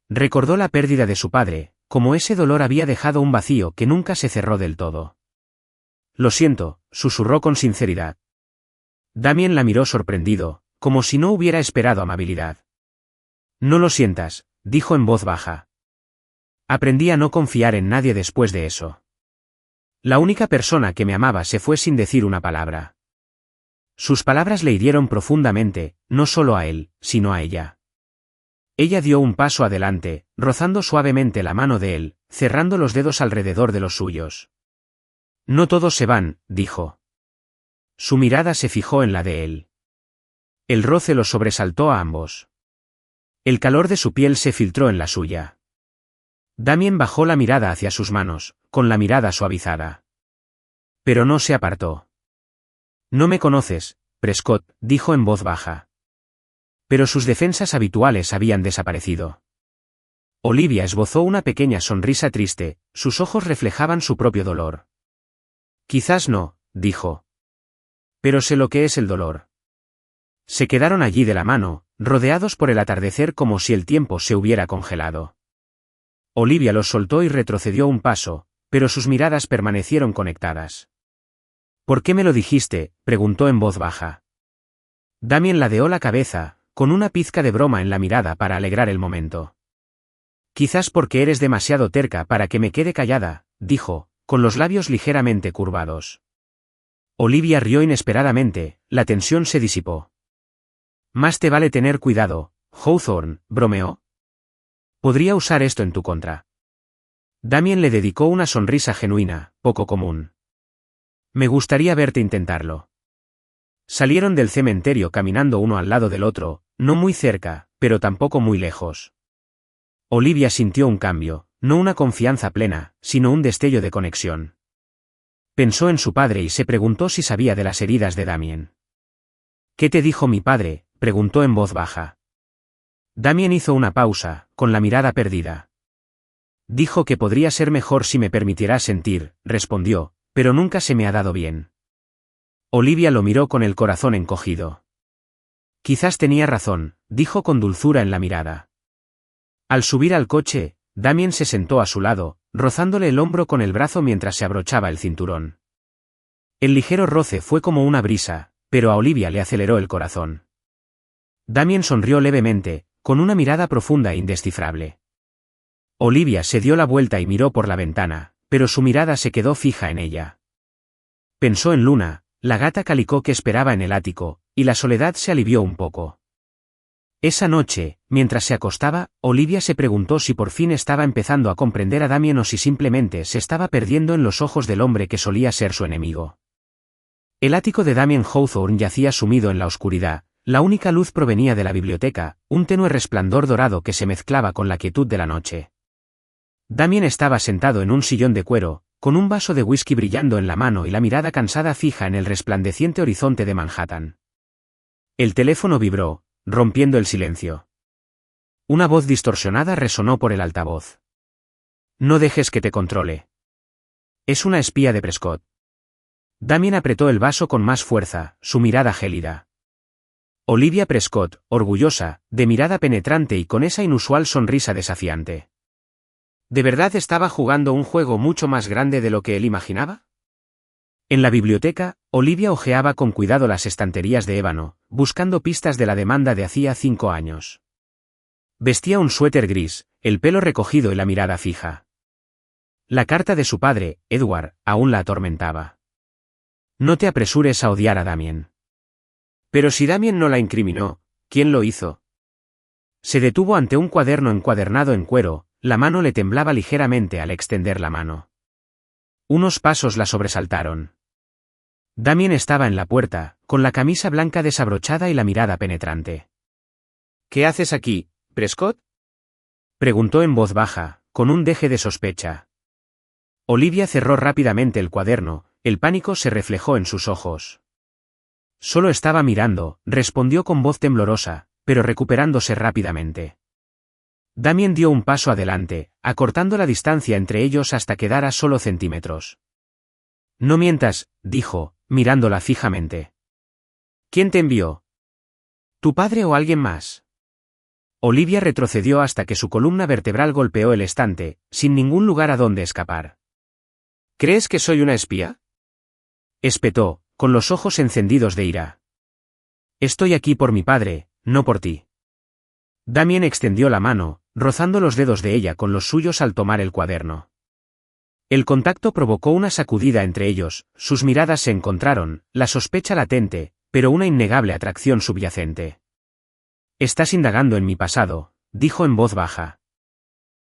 Recordó la pérdida de su padre, como ese dolor había dejado un vacío que nunca se cerró del todo. Lo siento, susurró con sinceridad. Damien la miró sorprendido, como si no hubiera esperado amabilidad. No lo sientas, dijo en voz baja. Aprendí a no confiar en nadie después de eso. La única persona que me amaba se fue sin decir una palabra. Sus palabras le hirieron profundamente, no solo a él, sino a ella. Ella dio un paso adelante, rozando suavemente la mano de él, cerrando los dedos alrededor de los suyos. No todos se van, dijo. Su mirada se fijó en la de él. El roce los sobresaltó a ambos. El calor de su piel se filtró en la suya. Damien bajó la mirada hacia sus manos, con la mirada suavizada. Pero no se apartó. No me conoces, Prescott, dijo en voz baja. Pero sus defensas habituales habían desaparecido. Olivia esbozó una pequeña sonrisa triste, sus ojos reflejaban su propio dolor. Quizás no, dijo. Pero sé lo que es el dolor. Se quedaron allí de la mano, rodeados por el atardecer como si el tiempo se hubiera congelado. Olivia los soltó y retrocedió un paso, pero sus miradas permanecieron conectadas. ¿Por qué me lo dijiste?, preguntó en voz baja. Damien ladeó la cabeza, con una pizca de broma en la mirada para alegrar el momento. Quizás porque eres demasiado terca para que me quede callada, dijo, con los labios ligeramente curvados. Olivia rió inesperadamente, la tensión se disipó. Más te vale tener cuidado, Hawthorne, bromeó. Podría usar esto en tu contra. Damien le dedicó una sonrisa genuina, poco común. Me gustaría verte intentarlo. Salieron del cementerio caminando uno al lado del otro, no muy cerca, pero tampoco muy lejos. Olivia sintió un cambio, no una confianza plena, sino un destello de conexión. Pensó en su padre y se preguntó si sabía de las heridas de Damien. ¿Qué te dijo mi padre?, preguntó en voz baja. Damien hizo una pausa, con la mirada perdida. Dijo que podría ser mejor si me permitieras sentir, respondió, pero nunca se me ha dado bien. Olivia lo miró con el corazón encogido. Quizás tenía razón, dijo con dulzura en la mirada. Al subir al coche, Damien se sentó a su lado, rozándole el hombro con el brazo mientras se abrochaba el cinturón. El ligero roce fue como una brisa, pero a Olivia le aceleró el corazón. Damien sonrió levemente, con una mirada profunda e indescifrable. Olivia se dio la vuelta y miró por la ventana, pero su mirada se quedó fija en ella. Pensó en Luna, la gata calicó que esperaba en el ático, y la soledad se alivió un poco. Esa noche, mientras se acostaba, Olivia se preguntó si por fin estaba empezando a comprender a Damien o si simplemente se estaba perdiendo en los ojos del hombre que solía ser su enemigo. El ático de Damien Hawthorne yacía sumido en la oscuridad. La única luz provenía de la biblioteca, un tenue resplandor dorado que se mezclaba con la quietud de la noche. Damien estaba sentado en un sillón de cuero, con un vaso de whisky brillando en la mano y la mirada cansada fija en el resplandeciente horizonte de Manhattan. El teléfono vibró, rompiendo el silencio. Una voz distorsionada resonó por el altavoz. No dejes que te controle. Es una espía de Prescott. Damien apretó el vaso con más fuerza, su mirada gélida. Olivia Prescott, orgullosa, de mirada penetrante y con esa inusual sonrisa desafiante. ¿De verdad estaba jugando un juego mucho más grande de lo que él imaginaba? En la biblioteca, Olivia hojeaba con cuidado las estanterías de ébano, buscando pistas de la demanda de hacía 5 años. Vestía un suéter gris, el pelo recogido y la mirada fija. La carta de su padre, Edward, aún la atormentaba. No te apresures a odiar a Damien. Pero si Damien no la incriminó, ¿quién lo hizo? Se detuvo ante un cuaderno encuadernado en cuero, la mano le temblaba ligeramente al extender la mano. Unos pasos la sobresaltaron. Damien estaba en la puerta, con la camisa blanca desabrochada y la mirada penetrante. ¿Qué haces aquí, Prescott?, preguntó en voz baja, con un deje de sospecha. Olivia cerró rápidamente el cuaderno, el pánico se reflejó en sus ojos. Solo estaba mirando, respondió con voz temblorosa, pero recuperándose rápidamente. Damien dio un paso adelante, acortando la distancia entre ellos hasta quedar a solo centímetros. No mientas, dijo, mirándola fijamente. ¿Quién te envió? ¿Tu padre o alguien más? Olivia retrocedió hasta que su columna vertebral golpeó el estante, sin ningún lugar a donde escapar. ¿Crees que soy una espía?, espetó, con los ojos encendidos de ira. Estoy aquí por mi padre, no por ti. Damien extendió la mano, rozando los dedos de ella con los suyos al tomar el cuaderno. El contacto provocó una sacudida entre ellos, sus miradas se encontraron, la sospecha latente, pero una innegable atracción subyacente. «Estás indagando en mi pasado», dijo en voz baja.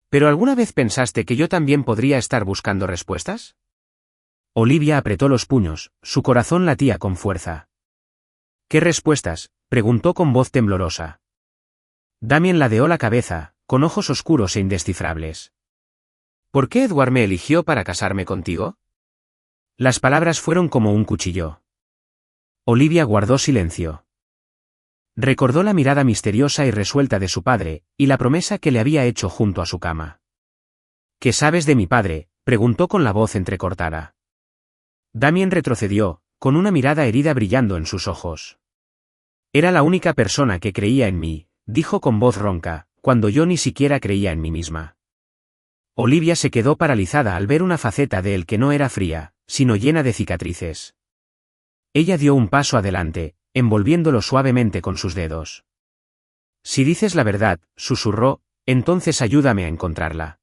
«¿Pero alguna vez pensaste que yo también podría estar buscando respuestas?» Olivia apretó los puños, su corazón latía con fuerza. «¿Qué respuestas?», preguntó con voz temblorosa. Damien ladeó la cabeza, con ojos oscuros e indescifrables. «¿Por qué Edward me eligió para casarme contigo?» Las palabras fueron como un cuchillo. Olivia guardó silencio. Recordó la mirada misteriosa y resuelta de su padre, y la promesa que le había hecho junto a su cama. «¿Qué sabes de mi padre?», preguntó con la voz entrecortada. Damien retrocedió, con una mirada herida brillando en sus ojos. «Era la única persona que creía en mí», dijo con voz ronca, cuando yo ni siquiera creía en mí misma. Olivia se quedó paralizada al ver una faceta de él que no era fría, sino llena de cicatrices. Ella dio un paso adelante, envolviéndolo suavemente con sus dedos. «Si dices la verdad», susurró, «entonces ayúdame a encontrarla».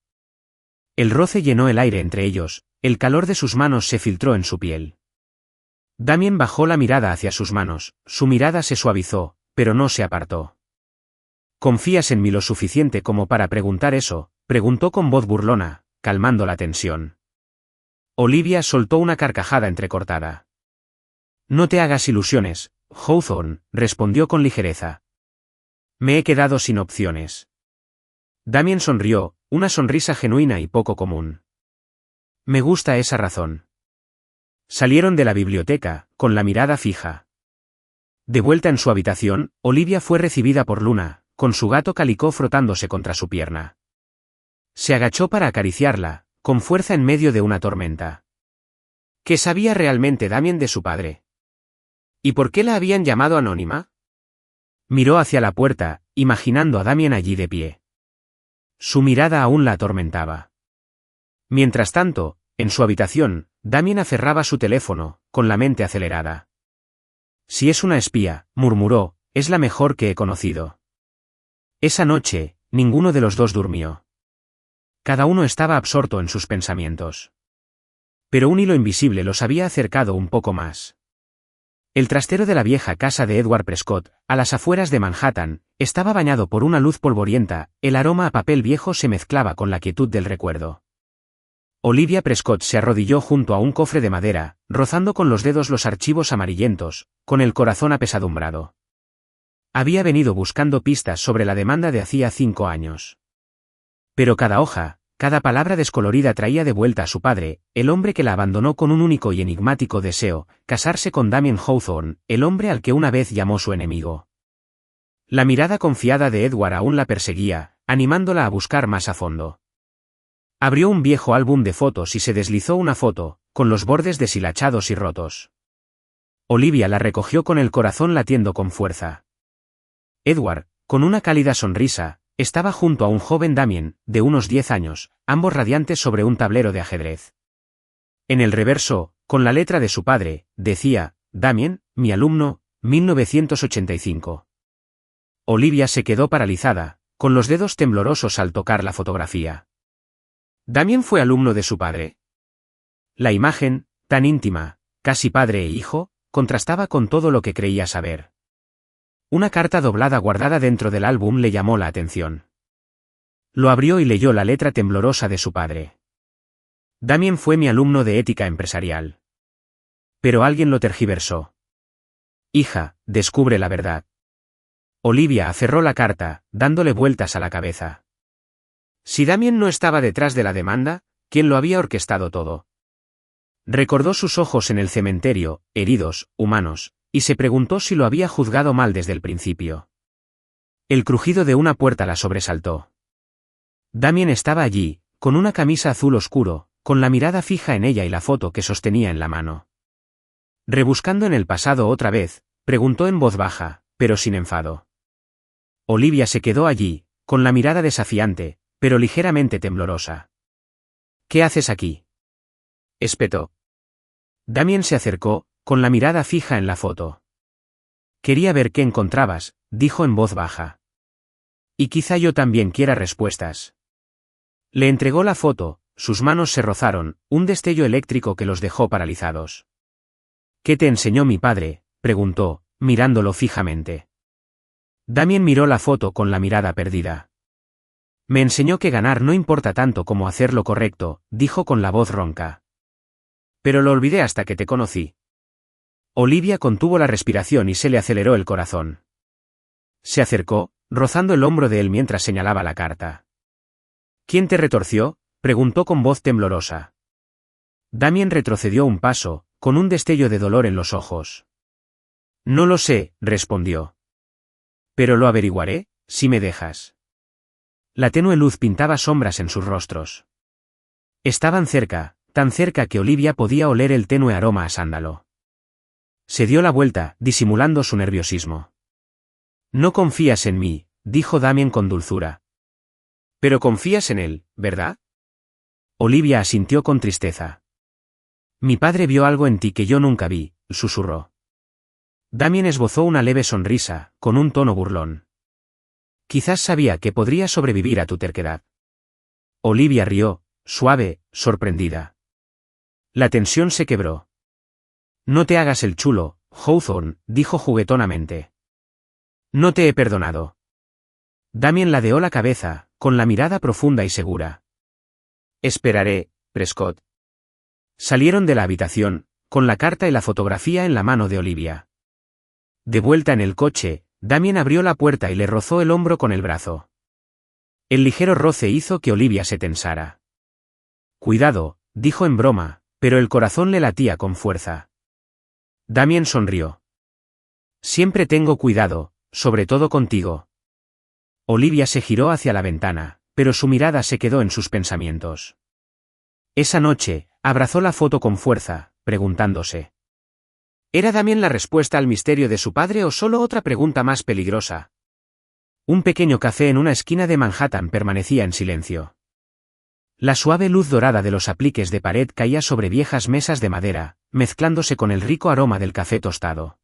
El roce llenó el aire entre ellos, el calor de sus manos se filtró en su piel. Damien bajó la mirada hacia sus manos, su mirada se suavizó, pero no se apartó. «¿Confías en mí lo suficiente como para preguntar eso?», preguntó con voz burlona, calmando la tensión. Olivia soltó una carcajada entrecortada. «No te hagas ilusiones, Hawthorne», respondió con ligereza. «Me he quedado sin opciones». Damien sonrió, una sonrisa genuina y poco común. «Me gusta esa razón». Salieron de la biblioteca, con la mirada fija. De vuelta en su habitación, Olivia fue recibida por Luna, con su gato Calicó frotándose contra su pierna. Se agachó para acariciarla, con fuerza en medio de una tormenta. ¿Qué sabía realmente Damien de su padre? ¿Y por qué la habían llamado anónima? Miró hacia la puerta, imaginando a Damien allí de pie. Su mirada aún la atormentaba. Mientras tanto, en su habitación, Damien aferraba su teléfono, con la mente acelerada. «Si es una espía», murmuró, «es la mejor que he conocido». Esa noche, ninguno de los dos durmió. Cada uno estaba absorto en sus pensamientos. Pero un hilo invisible los había acercado un poco más. El trastero de la vieja casa de Edward Prescott, a las afueras de Manhattan, estaba bañado por una luz polvorienta, el aroma a papel viejo se mezclaba con la quietud del recuerdo. Olivia Prescott se arrodilló junto a un cofre de madera, rozando con los dedos los archivos amarillentos, con el corazón apesadumbrado. Había venido buscando pistas sobre la demanda de hacía 5 años. Pero cada hoja, cada palabra descolorida traía de vuelta a su padre, el hombre que la abandonó con un único y enigmático deseo, casarse con Damien Hawthorne, el hombre al que una vez llamó su enemigo. La mirada confiada de Edward aún la perseguía, animándola a buscar más a fondo. Abrió un viejo álbum de fotos y se deslizó una foto, con los bordes deshilachados y rotos. Olivia la recogió con el corazón latiendo con fuerza. Edward, con una cálida sonrisa, estaba junto a un joven Damien, de unos 10 años, ambos radiantes sobre un tablero de ajedrez. En el reverso, con la letra de su padre, decía, «Damien, mi alumno, 1985». Olivia se quedó paralizada, con los dedos temblorosos al tocar la fotografía. ¿Damien fue alumno de su padre? La imagen, tan íntima, casi padre e hijo, contrastaba con todo lo que creía saber. Una carta doblada guardada dentro del álbum le llamó la atención. Lo abrió y leyó la letra temblorosa de su padre. Damien fue mi alumno de ética empresarial. Pero alguien lo tergiversó. Hija, descubre la verdad. Olivia aferró la carta, dándole vueltas a la cabeza. Si Damien no estaba detrás de la demanda, ¿quién lo había orquestado todo? Recordó sus ojos en el cementerio, heridos, humanos, y se preguntó si lo había juzgado mal desde el principio. El crujido de una puerta la sobresaltó. Damien estaba allí, con una camisa azul oscuro, con la mirada fija en ella y la foto que sostenía en la mano. Rebuscando en el pasado otra vez, preguntó en voz baja, pero sin enfado. Olivia se quedó allí, con la mirada desafiante, pero ligeramente temblorosa. «¿Qué haces aquí?», espetó. Damien se acercó, con la mirada fija en la foto. «Quería ver qué encontrabas», dijo en voz baja. «Y quizá yo también quiera respuestas». Le entregó la foto, sus manos se rozaron, un destello eléctrico que los dejó paralizados. ¿Qué te enseñó mi padre?, preguntó, mirándolo fijamente. Damien miró la foto con la mirada perdida. Me enseñó que ganar no importa tanto como hacer lo correcto, dijo con la voz ronca. Pero lo olvidé hasta que te conocí. Olivia contuvo la respiración y se le aceleró el corazón. Se acercó, rozando el hombro de él mientras señalaba la carta. ¿Quién te retorció?, preguntó con voz temblorosa. Damien retrocedió un paso, con un destello de dolor en los ojos. No lo sé, respondió. Pero lo averiguaré, si me dejas. La tenue luz pintaba sombras en sus rostros. Estaban cerca, tan cerca que Olivia podía oler el tenue aroma a sándalo. Se dio la vuelta, disimulando su nerviosismo. No confías en mí, dijo Damien con dulzura. Pero confías en él, ¿verdad? Olivia asintió con tristeza. Mi padre vio algo en ti que yo nunca vi, susurró. Damien esbozó una leve sonrisa, con un tono burlón. Quizás sabía que podría sobrevivir a tu terquedad. Olivia rió, suave, sorprendida. La tensión se quebró. No te hagas el chulo, Hawthorne, dijo juguetonamente. No te he perdonado. Damien ladeó la cabeza, con la mirada profunda y segura. Esperaré, Prescott. Salieron de la habitación, con la carta y la fotografía en la mano de Olivia. De vuelta en el coche, Damien abrió la puerta y le rozó el hombro con el brazo. El ligero roce hizo que Olivia se tensara. Cuidado, dijo en broma, pero el corazón le latía con fuerza. Damien sonrió. Siempre tengo cuidado, sobre todo contigo. Olivia se giró hacia la ventana, pero su mirada se quedó en sus pensamientos. Esa noche, abrazó la foto con fuerza, preguntándose. ¿Era Damien la respuesta al misterio de su padre o solo otra pregunta más peligrosa? Un pequeño café en una esquina de Manhattan permanecía en silencio. La suave luz dorada de los apliques de pared caía sobre viejas mesas de madera, mezclándose con el rico aroma del café tostado.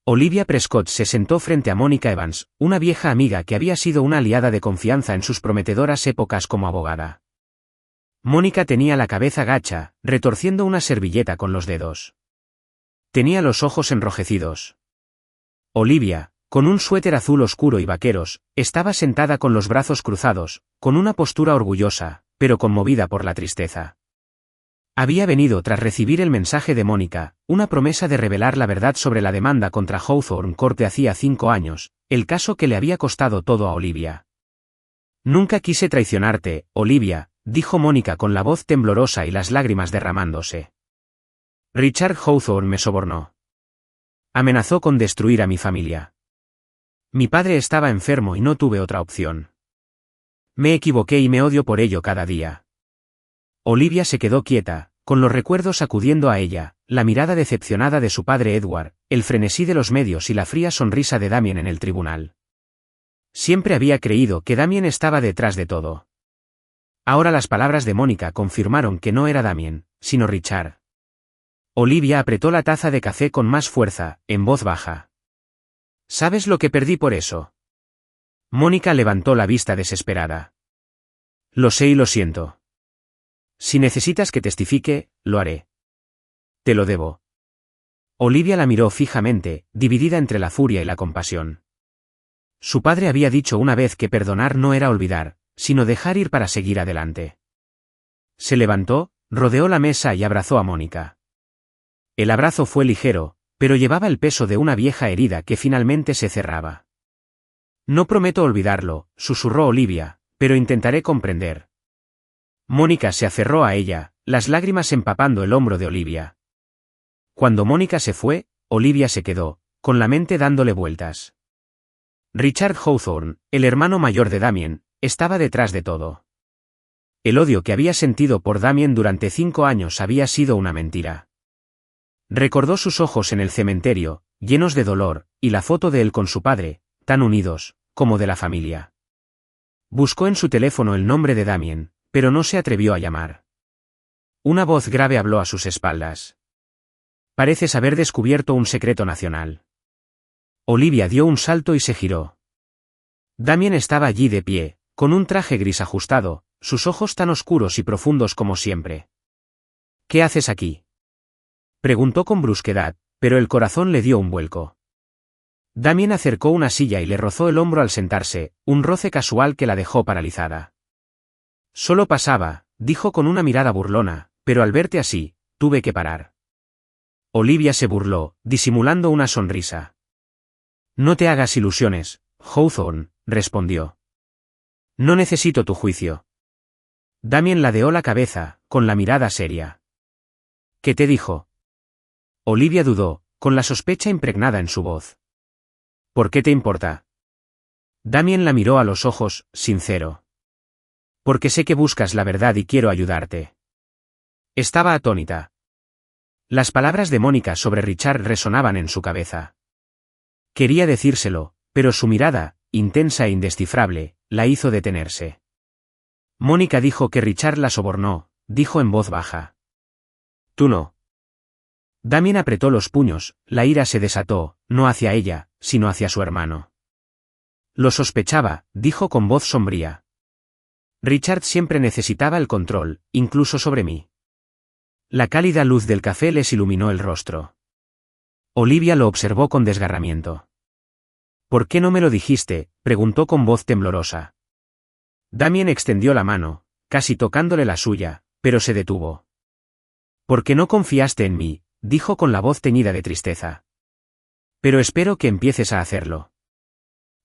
Olivia Prescott se sentó frente a Mónica Evans, una vieja amiga que había sido una aliada de confianza en sus prometedoras épocas como abogada. Mónica tenía la cabeza gacha, retorciendo una servilleta con los dedos. Tenía los ojos enrojecidos. Olivia, con un suéter azul oscuro y vaqueros, estaba sentada con los brazos cruzados, con una postura orgullosa, pero conmovida por la tristeza. Había venido tras recibir el mensaje de Mónica, una promesa de revelar la verdad sobre la demanda contra Hawthorne Court de hacía 5 años, el caso que le había costado todo a Olivia. Nunca quise traicionarte, Olivia, dijo Mónica con la voz temblorosa y las lágrimas derramándose. Richard Hawthorne me sobornó. Amenazó con destruir a mi familia. Mi padre estaba enfermo y no tuve otra opción. Me equivoqué y me odio por ello cada día. Olivia se quedó quieta, con los recuerdos acudiendo a ella, la mirada decepcionada de su padre Edward, el frenesí de los medios y la fría sonrisa de Damien en el tribunal. Siempre había creído que Damien estaba detrás de todo. Ahora las palabras de Mónica confirmaron que no era Damien, sino Richard. Olivia apretó la taza de café con más fuerza, en voz baja. ¿Sabes lo que perdí por eso? Mónica levantó la vista desesperada. Lo sé y lo siento. Si necesitas que testifique, lo haré. Te lo debo. Olivia la miró fijamente, dividida entre la furia y la compasión. Su padre había dicho una vez que perdonar no era olvidar, sino dejar ir para seguir adelante. Se levantó, rodeó la mesa y abrazó a Mónica. El abrazo fue ligero, pero llevaba el peso de una vieja herida que finalmente se cerraba. No prometo olvidarlo, susurró Olivia, pero intentaré comprender. Mónica se aferró a ella, las lágrimas empapando el hombro de Olivia. Cuando Mónica se fue, Olivia se quedó, con la mente dándole vueltas. Richard Hawthorne, el hermano mayor de Damien, estaba detrás de todo. El odio que había sentido por Damien durante 5 años había sido una mentira. Recordó sus ojos en el cementerio, llenos de dolor, y la foto de él con su padre, tan unidos, como de la familia. Buscó en su teléfono el nombre de Damien, pero no se atrevió a llamar. Una voz grave habló a sus espaldas. Pareces haber descubierto un secreto nacional. Olivia dio un salto y se giró. Damien estaba allí de pie, con un traje gris ajustado, sus ojos tan oscuros y profundos como siempre. ¿Qué haces aquí?, preguntó con brusquedad, pero el corazón le dio un vuelco. Damien acercó una silla y le rozó el hombro al sentarse, un roce casual que la dejó paralizada. Solo pasaba, dijo con una mirada burlona, pero al verte así, tuve que parar. Olivia se burló, disimulando una sonrisa. No te hagas ilusiones, Hawthorne, respondió. No necesito tu juicio. Damien ladeó la cabeza, con la mirada seria. ¿Qué te dijo? Olivia dudó, con la sospecha impregnada en su voz. ¿Por qué te importa? Damien la miró a los ojos, sincero. Porque sé que buscas la verdad y quiero ayudarte. Estaba atónita. Las palabras de Mónica sobre Richard resonaban en su cabeza. Quería decírselo, pero su mirada, intensa e indescifrable, la hizo detenerse. Mónica dijo que Richard la sobornó, dijo en voz baja. Tú no. Damien apretó los puños, la ira se desató, no hacia ella, sino hacia su hermano. Lo sospechaba, dijo con voz sombría. Richard siempre necesitaba el control, incluso sobre mí. La cálida luz del café les iluminó el rostro. Olivia lo observó con desgarramiento. ¿Por qué no me lo dijiste?, preguntó con voz temblorosa. Damien extendió la mano, casi tocándole la suya, pero se detuvo. ¿Por qué no confiaste en mí?, dijo con la voz teñida de tristeza. Pero espero que empieces a hacerlo.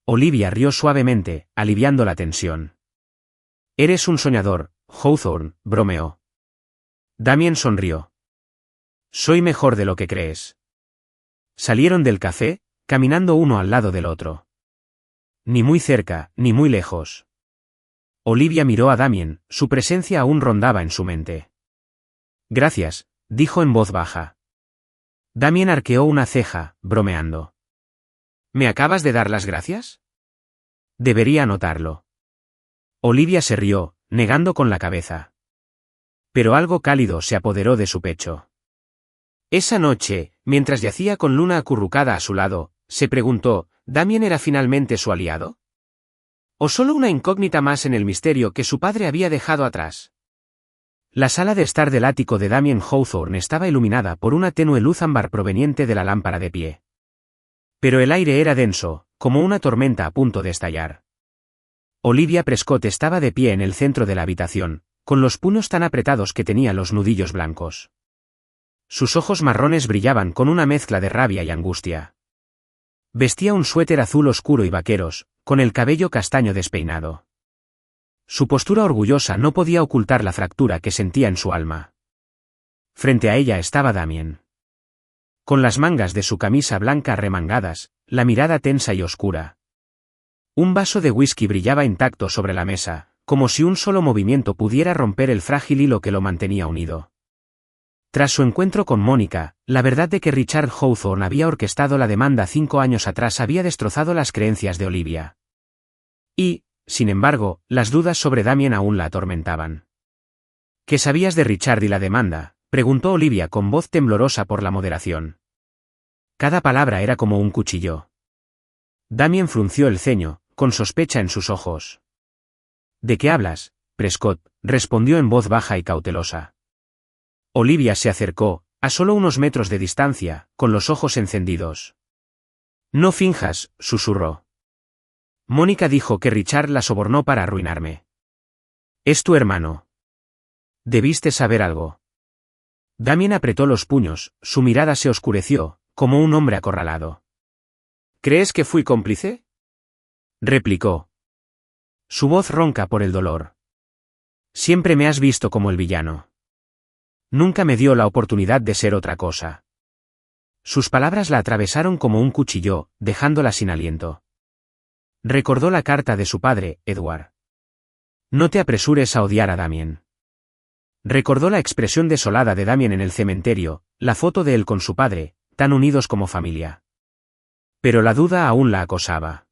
Olivia rió suavemente, aliviando la tensión. Eres un soñador, Hawthorne, bromeó. Damien sonrió. Soy mejor de lo que crees. Salieron del café, caminando uno al lado del otro. Ni muy cerca, ni muy lejos. Olivia miró a Damien, su presencia aún rondaba en su mente. Gracias, dijo en voz baja. Damien arqueó una ceja, bromeando. ¿Me acabas de dar las gracias? Debería anotarlo. Olivia se rió, negando con la cabeza. Pero algo cálido se apoderó de su pecho. Esa noche, mientras yacía con Luna acurrucada a su lado, se preguntó, ¿Damien era finalmente su aliado? ¿O solo una incógnita más en el misterio que su padre había dejado atrás? La sala de estar del ático de Damien Hawthorne estaba iluminada por una tenue luz ámbar proveniente de la lámpara de pie. Pero el aire era denso, como una tormenta a punto de estallar. Olivia Prescott estaba de pie en el centro de la habitación, con los puños tan apretados que tenía los nudillos blancos. Sus ojos marrones brillaban con una mezcla de rabia y angustia. Vestía un suéter azul oscuro y vaqueros, con el cabello castaño despeinado. Su postura orgullosa no podía ocultar la fractura que sentía en su alma. Frente a ella estaba Damien. Con las mangas de su camisa blanca arremangadas, la mirada tensa y oscura. Un vaso de whisky brillaba intacto sobre la mesa, como si un solo movimiento pudiera romper el frágil hilo que lo mantenía unido. Tras su encuentro con Mónica, la verdad de que Richard Hawthorne había orquestado la demanda 5 años atrás había destrozado las creencias de Olivia. Y, sin embargo, las dudas sobre Damien aún la atormentaban. ¿Qué sabías de Richard y la demanda?, preguntó Olivia con voz temblorosa por la moderación. Cada palabra era como un cuchillo. Damien frunció el ceño, con sospecha en sus ojos. ¿De qué hablas, Prescott?, respondió en voz baja y cautelosa. Olivia se acercó, a solo unos metros de distancia, con los ojos encendidos. No finjas, susurró. Mónica dijo que Richard la sobornó para arruinarme. Es tu hermano. Debiste saber algo. Damien apretó los puños, su mirada se oscureció, como un hombre acorralado. ¿Crees que fui cómplice?, replicó. Su voz ronca por el dolor. Siempre me has visto como el villano. Nunca me dio la oportunidad de ser otra cosa. Sus palabras la atravesaron como un cuchillo, dejándola sin aliento. Recordó la carta de su padre, Edward. No te apresures a odiar a Damien. Recordó la expresión desolada de Damien en el cementerio, la foto de él con su padre, tan unidos como familia. Pero la duda aún la acosaba.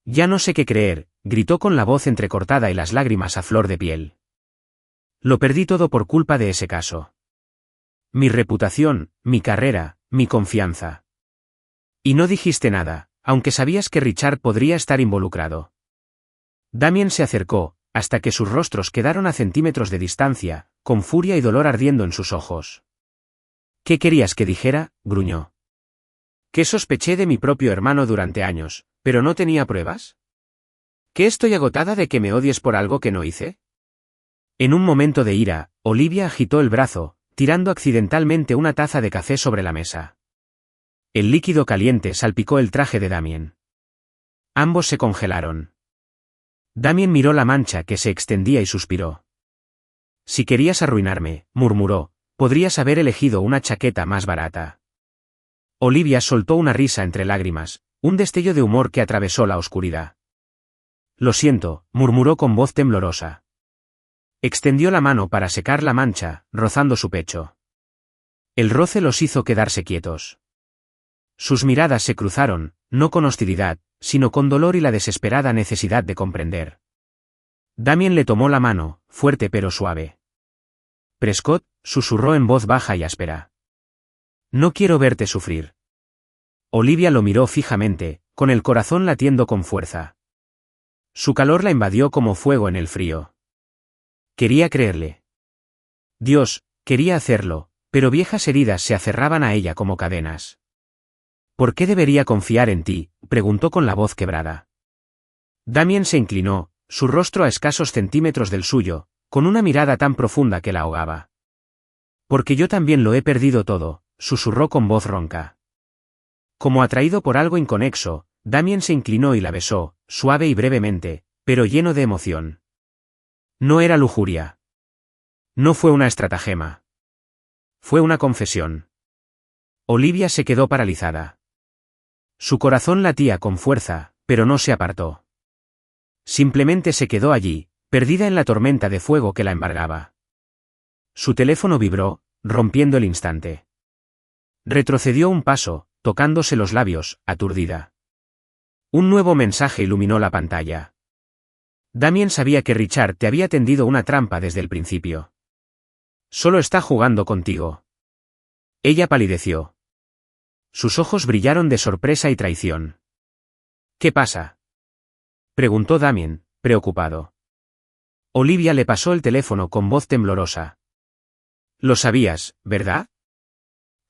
Ya no sé qué creer, gritó con la voz entrecortada y las lágrimas a flor de piel. Lo perdí todo por culpa de ese caso. Mi reputación, mi carrera, mi confianza. Y no dijiste nada, aunque sabías que Richard podría estar involucrado. Damien se acercó, hasta que sus rostros quedaron a centímetros de distancia, con furia y dolor ardiendo en sus ojos. ¿Qué querías que dijera?, gruñó. ¿Que sospeché de mi propio hermano durante años, pero no tenía pruebas? ¿Que estoy agotada de que me odies por algo que no hice? En un momento de ira, Olivia agitó el brazo, tirando accidentalmente una taza de café sobre la mesa. El líquido caliente salpicó el traje de Damien. Ambos se congelaron. Damien miró la mancha que se extendía y suspiró. Si querías arruinarme, murmuró, podrías haber elegido una chaqueta más barata. Olivia soltó una risa entre lágrimas, un destello de humor que atravesó la oscuridad. Lo siento, murmuró con voz temblorosa. Extendió la mano para secar la mancha, rozando su pecho. El roce los hizo quedarse quietos. Sus miradas se cruzaron, no con hostilidad, sino con dolor y la desesperada necesidad de comprender. Damien le tomó la mano, fuerte pero suave. Prescott, susurró en voz baja y áspera. No quiero verte sufrir. Olivia lo miró fijamente, con el corazón latiendo con fuerza. Su calor la invadió como fuego en el frío. Quería creerle. Dios, quería hacerlo, pero viejas heridas se aferraban a ella como cadenas. ¿Por qué debería confiar en ti?, preguntó con la voz quebrada. Damien se inclinó, su rostro a escasos centímetros del suyo, con una mirada tan profunda que la ahogaba. Porque yo también lo he perdido todo, susurró con voz ronca. Como atraído por algo inconexo, Damien se inclinó y la besó, suave y brevemente, pero lleno de emoción. No era lujuria. No fue una estratagema. Fue una confesión. Olivia se quedó paralizada. Su corazón latía con fuerza, pero no se apartó. Simplemente se quedó allí, perdida en la tormenta de fuego que la embargaba. Su teléfono vibró, rompiendo el instante. Retrocedió un paso, tocándose los labios, aturdida. Un nuevo mensaje iluminó la pantalla. Damien sabía que Richard te había tendido una trampa desde el principio. Solo está jugando contigo. Ella palideció. Sus ojos brillaron de sorpresa y traición. ¿Qué pasa?, preguntó Damien, preocupado. Olivia le pasó el teléfono con voz temblorosa. Lo sabías, ¿verdad?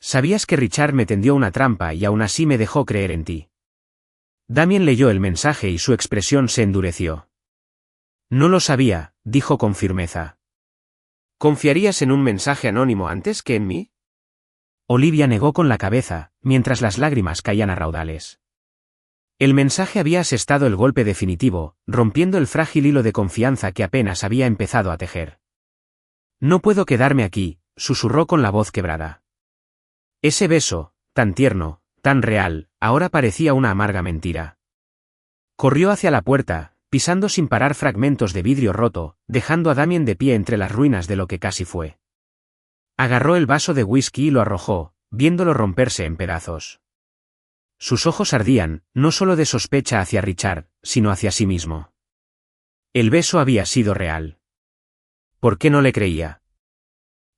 Sabías que Richard me tendió una trampa y aún así me dejó creer en ti. Damien leyó el mensaje y su expresión se endureció. No lo sabía, dijo con firmeza. ¿Confiarías en un mensaje anónimo antes que en mí? Olivia negó con la cabeza, mientras las lágrimas caían a raudales. El mensaje había asestado el golpe definitivo, rompiendo el frágil hilo de confianza que apenas había empezado a tejer. No puedo quedarme aquí, susurró con la voz quebrada. Ese beso, tan tierno, tan real, ahora parecía una amarga mentira. Corrió hacia la puerta, pisando sin parar fragmentos de vidrio roto, dejando a Damien de pie entre las ruinas de lo que casi fue. Agarró el vaso de whisky y lo arrojó, viéndolo romperse en pedazos. Sus ojos ardían, no solo de sospecha hacia Richard, sino hacia sí mismo. El beso había sido real. ¿Por qué no le creía?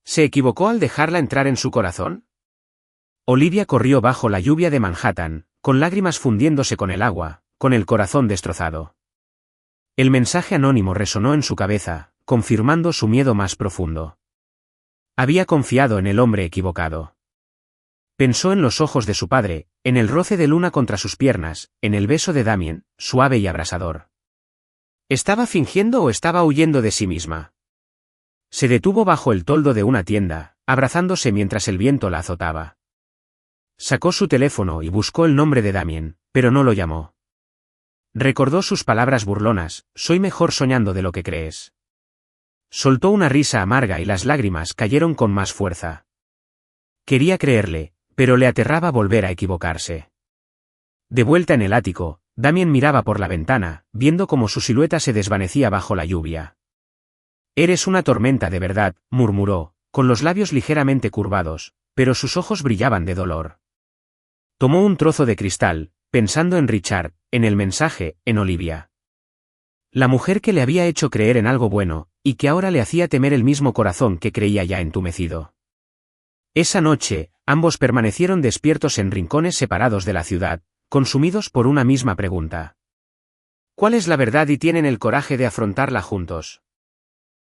¿Se equivocó al dejarla entrar en su corazón? Olivia corrió bajo la lluvia de Manhattan, con lágrimas fundiéndose con el agua, con el corazón destrozado. El mensaje anónimo resonó en su cabeza, confirmando su miedo más profundo. Había confiado en el hombre equivocado. Pensó en los ojos de su padre, en el roce de luna contra sus piernas, en el beso de Damien, suave y abrasador. ¿Estaba fingiendo o estaba huyendo de sí misma? Se detuvo bajo el toldo de una tienda, abrazándose mientras el viento la azotaba. Sacó su teléfono y buscó el nombre de Damien, pero no lo llamó. Recordó sus palabras burlonas: soy mejor soñando de lo que crees. Soltó una risa amarga y las lágrimas cayeron con más fuerza. Quería creerle, pero le aterraba volver a equivocarse. De vuelta en el ático, Damien miraba por la ventana, viendo cómo su silueta se desvanecía bajo la lluvia. Eres una tormenta de verdad, murmuró, con los labios ligeramente curvados, pero sus ojos brillaban de dolor. Tomó un trozo de cristal, pensando en Richard, en el mensaje, en Olivia. La mujer que le había hecho creer en algo bueno, y que ahora le hacía temer el mismo corazón que creía ya entumecido. Esa noche, ambos permanecieron despiertos en rincones separados de la ciudad, consumidos por una misma pregunta. ¿Cuál es la verdad y tienen el coraje de afrontarla juntos?